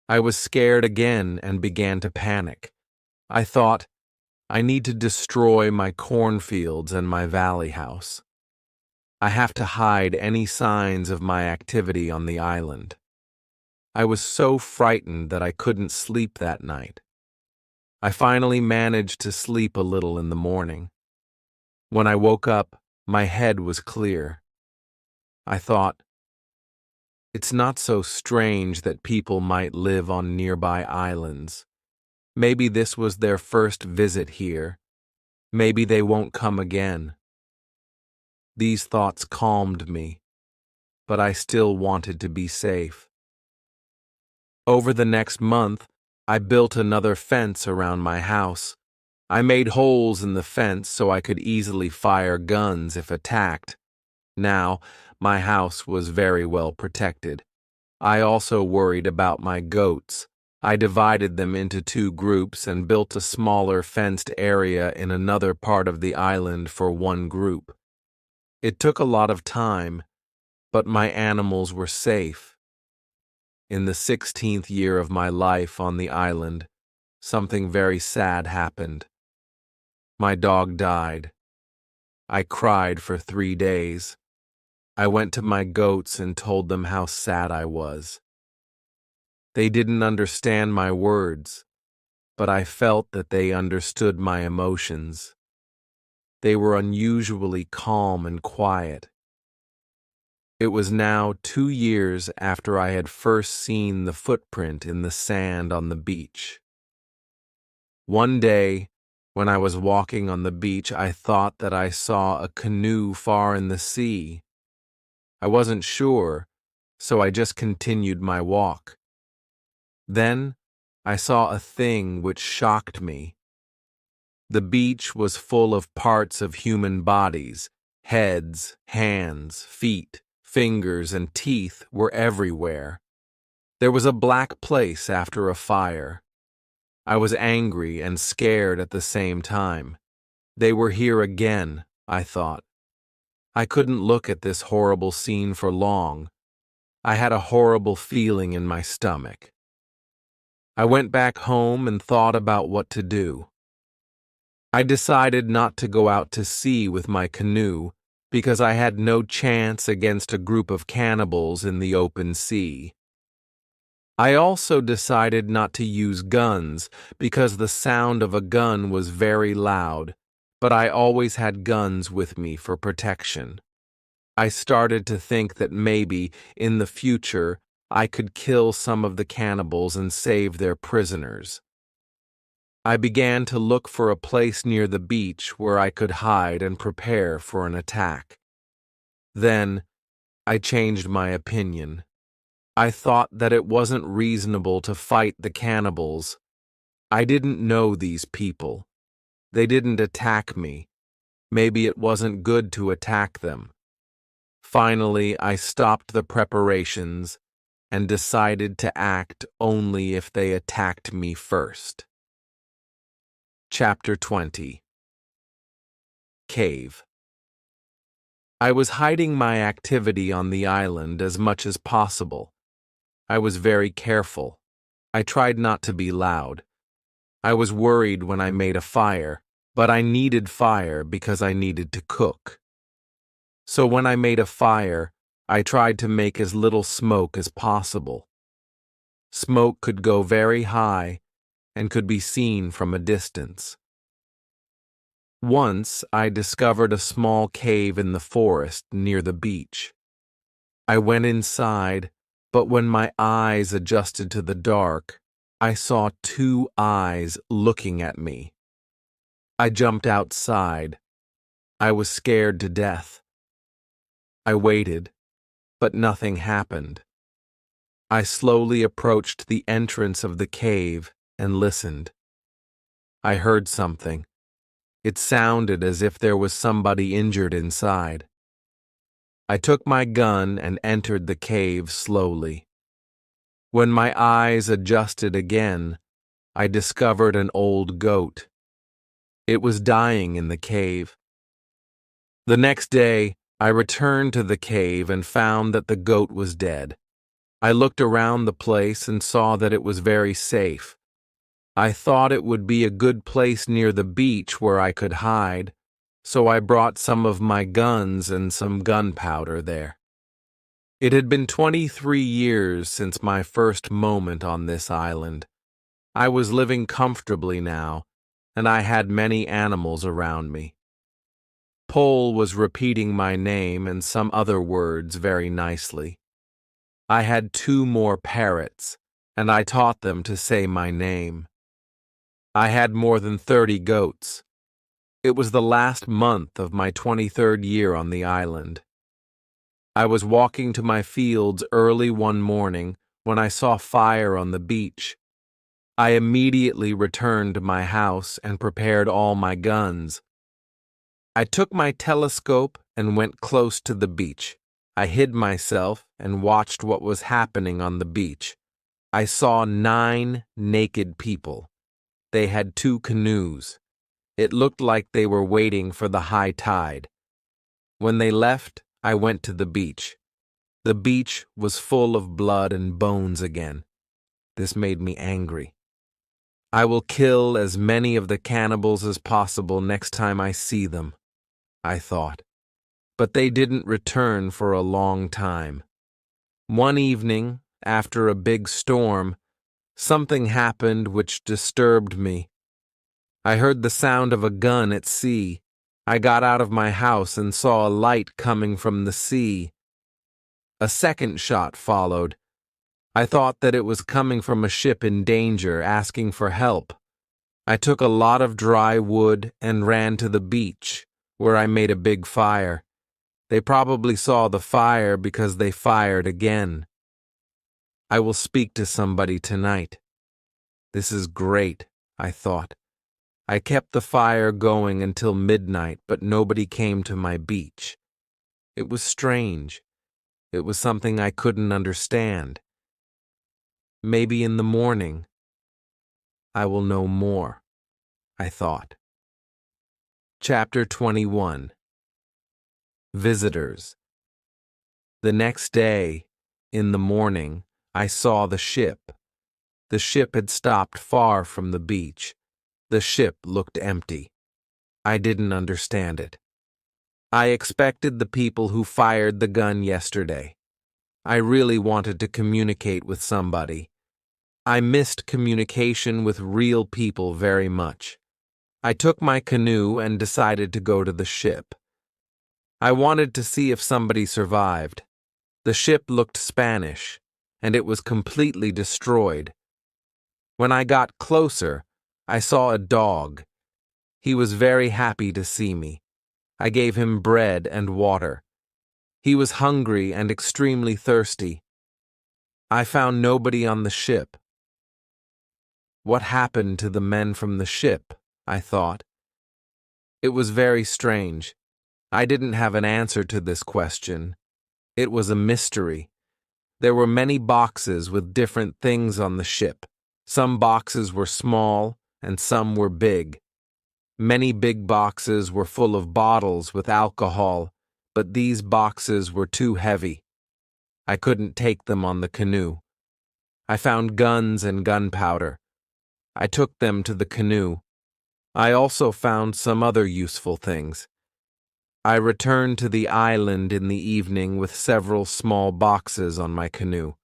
I was scared again and began to panic. I thought, I need to destroy my cornfields and my valley house. I have to hide any signs of my activity on the island. I was so frightened that I couldn't sleep that night. I finally managed to sleep a little in the morning. When I woke up, my head was clear. I thought, it's not so strange that people might live on nearby islands. Maybe this was their first visit here. Maybe they won't come again. These thoughts calmed me, but I still wanted to be safe. Over the next month, I built another fence around my house. I made holes in the fence so I could easily fire guns if attacked. Now, my house was very well protected. I also worried about my goats. I divided them into 2 groups and built a smaller fenced area in another part of the island for one group. It took a lot of time, but my animals were safe. In the 16th year of my life on the island, something very sad happened. My dog died. I cried for 3 days. I went to my goats and told them how sad I was. They didn't understand my words, but I felt that they understood my emotions. They were unusually calm and quiet. It was now 2 years after I had first seen the footprint in the sand on the beach. One day, when I was walking on the beach, I thought that I saw a canoe far in the sea. I wasn't sure, so I just continued my walk. Then, I saw a thing which shocked me. The beach was full of parts of human bodies. Heads, hands, feet, fingers, and teeth were everywhere. There was a black place after a fire. I was angry and scared at the same time. They were here again, I thought. I couldn't look at this horrible scene for long. I had a horrible feeling in my stomach. I went back home and thought about what to do. I decided not to go out to sea with my canoe because I had no chance against a group of cannibals in the open sea. I also decided not to use guns because the sound of a gun was very loud, but I always had guns with me for protection. I started to think that maybe, in the future, I could kill some of the cannibals and save their prisoners. I began to look for a place near the beach where I could hide and prepare for an attack. Then, I changed my opinion. I thought that it wasn't reasonable to fight the cannibals. I didn't know these people. They didn't attack me. Maybe it wasn't good to attack them. Finally, I stopped the preparations and decided to act only if they attacked me first. Chapter 20. Cave. I was hiding my activity on the island as much as possible. I was very careful. I tried not to be loud. I was worried when I made a fire, but I needed fire because I needed to cook. So when I made a fire, I tried to make as little smoke as possible. Smoke could go very high and could be seen from a distance. Once I discovered a small cave in the forest near the beach. I went inside, but when my eyes adjusted to the dark, I saw two eyes looking at me. I jumped outside. I was scared to death. I waited, but nothing happened. I slowly approached the entrance of the cave and listened. I heard something. It sounded as if there was somebody injured inside. I took my gun and entered the cave slowly. When my eyes adjusted again, I discovered an old goat. It was dying in the cave. The next day, I returned to the cave and found that the goat was dead. I looked around the place and saw that it was very safe. I thought it would be a good place near the beach where I could hide, so I brought some of my guns and some gunpowder there. It had been 23 years since my first moment on this island. I was living comfortably now, and I had many animals around me. Pole was repeating my name and some other words very nicely. I had 2 more parrots, and I taught them to say my name. I had more than 30 goats. It was the last month of my 23rd year on the island. I was walking to my fields early one morning when I saw fire on the beach. I immediately returned to my house and prepared all my guns. I took my telescope and went close to the beach. I hid myself and watched what was happening on the beach. I saw 9 naked people. They had 2 canoes. It looked like they were waiting for the high tide. When they left, I went to the beach. The beach was full of blood and bones again. This made me angry. I will kill as many of the cannibals as possible next time I see them, I thought. But they didn't return for a long time. One evening, after a big storm, something happened which disturbed me. I heard the sound of a gun at sea. I got out of my house and saw a light coming from the sea. A second shot followed. I thought that it was coming from a ship in danger, asking for help. I took a lot of dry wood and ran to the beach, where I made a big fire. They probably saw the fire because they fired again. I will speak to somebody tonight. This is great, I thought. I kept the fire going until midnight, but nobody came to my beach. It was strange. It was something I couldn't understand. Maybe in the morning, I will know more, I thought. Chapter 21. Visitors. The next day, in the morning, I saw the ship. The ship had stopped far from the beach. The ship looked empty. I didn't understand it. I expected the people who fired the gun yesterday. I really wanted to communicate with somebody. I missed communication with real people very much. I took my canoe and decided to go to the ship. I wanted to see if somebody survived. The ship looked Spanish, and it was completely destroyed. When I got closer, I saw a dog. He was very happy to see me. I gave him bread and water. He was hungry and extremely thirsty. I found nobody on the ship. What happened to the men from the ship? I thought. It was very strange. I didn't have an answer to this question. It was a mystery. There were many boxes with different things on the ship. Some boxes were small and some were big. Many big boxes were full of bottles with alcohol, but these boxes were too heavy. I couldn't take them on the canoe. I found guns and gunpowder. I took them to the canoe. I also found some other useful things. I returned to the island in the evening with several small boxes on my canoe.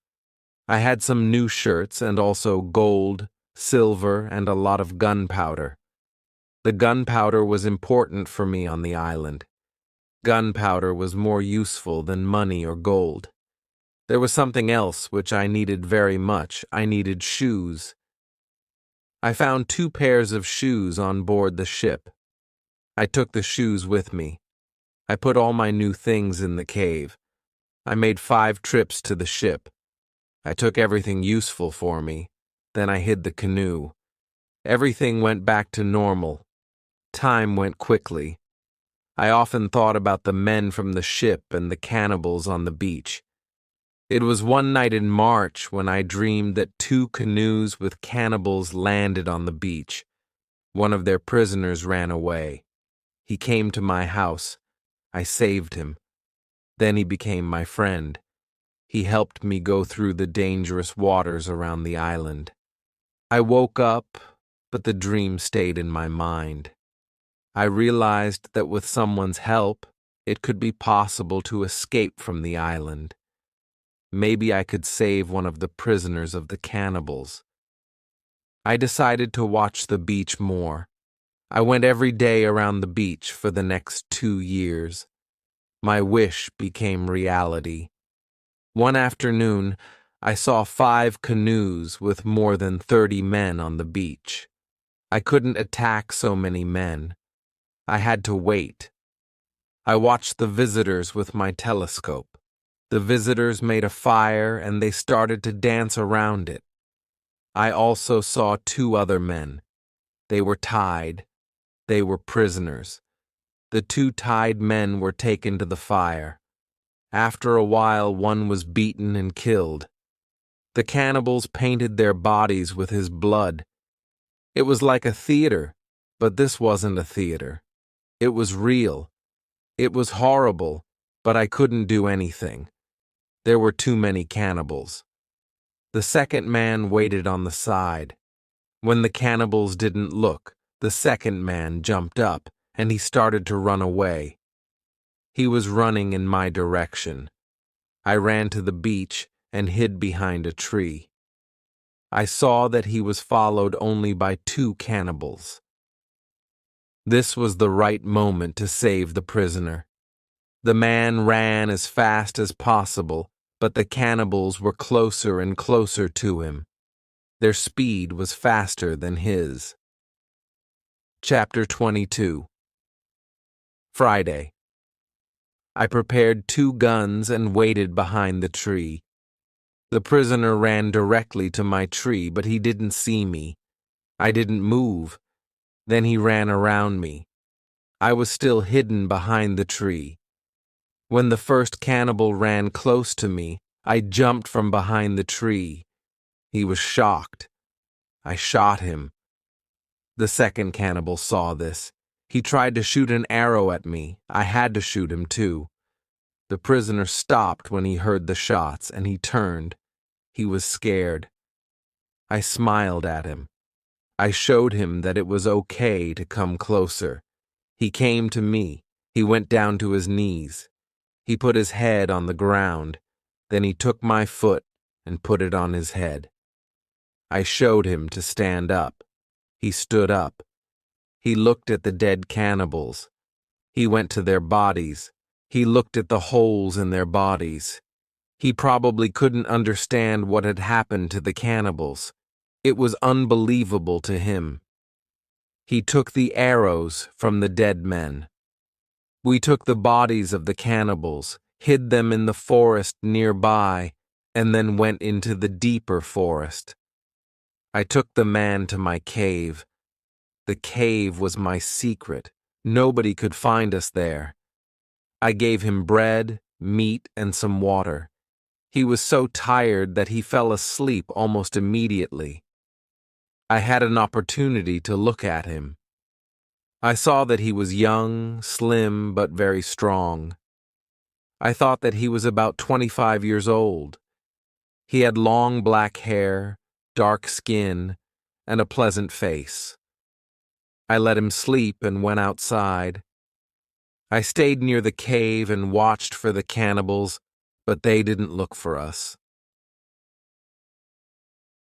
I had some new shirts and also gold, silver, and a lot of gunpowder. The gunpowder was important for me on the island. Gunpowder was more useful than money or gold. There was something else which I needed very much. I needed shoes. I found 2 pairs of shoes on board the ship. I took the shoes with me. I put all my new things in the cave. I made 5 trips to the ship. I took everything useful for me. Then I hid the canoe. Everything went back to normal. Time went quickly. I often thought about the men from the ship and the cannibals on the beach. It was one night in March when I dreamed that 2 canoes with cannibals landed on the beach. One of their prisoners ran away. He came to my house. I saved him. Then he became my friend. He helped me go through the dangerous waters around the island. I woke up, but the dream stayed in my mind. I realized that with someone's help, it could be possible to escape from the island. Maybe I could save one of the prisoners of the cannibals. I decided to watch the beach more. I went every day around the beach for the next 2 years. My wish became reality. One afternoon, I saw 5 canoes with more than 30 men on the beach. I couldn't attack so many men. I had to wait. I watched the visitors with my telescope. The visitors made a fire and they started to dance around it. I also saw 2 other men. They were tied. They were prisoners. The 2 tied men were taken to the fire. After a while, one was beaten and killed. The cannibals painted their bodies with his blood. It was like a theater, but this wasn't a theater. It was real. It was horrible, but I couldn't do anything. There were too many cannibals. The second man waited on the side. When the cannibals didn't look, the second man jumped up, and he started to run away. He was running in my direction. I ran to the beach and hid behind a tree. I saw that he was followed only by 2 cannibals. This was the right moment to save the prisoner. The man ran as fast as possible, but the cannibals were closer and closer to him. Their speed was faster than his. Chapter 22. Friday. I prepared 2 guns and waited behind the tree. The prisoner ran directly to my tree, but he didn't see me. I didn't move. Then he ran around me. I was still hidden behind the tree. When the first cannibal ran close to me, I jumped from behind the tree. He was shocked. I shot him. The second cannibal saw this. He tried to shoot an arrow at me. I had to shoot him too. The prisoner stopped when he heard the shots, and he turned. He was scared. I smiled at him. I showed him that it was okay to come closer. He came to me. He went down to his knees. He put his head on the ground. Then he took my foot and put it on his head. I showed him to stand up. He stood up. He looked at the dead cannibals. He went to their bodies. He looked at the holes in their bodies. He probably couldn't understand what had happened to the cannibals. It was unbelievable to him. He took the arrows from the dead men. We took the bodies of the cannibals, hid them in the forest nearby, and then went into the deeper forest. I took the man to my cave. The cave was my secret. Nobody could find us there. I gave him bread, meat, and some water. He was so tired that he fell asleep almost immediately. I had an opportunity to look at him. I saw that he was young, slim, but very strong. I thought that he was about 25 years old. He had long black hair, dark skin, and a pleasant face. I let him sleep and went outside. I stayed near the cave and watched for the cannibals, but they didn't look for us.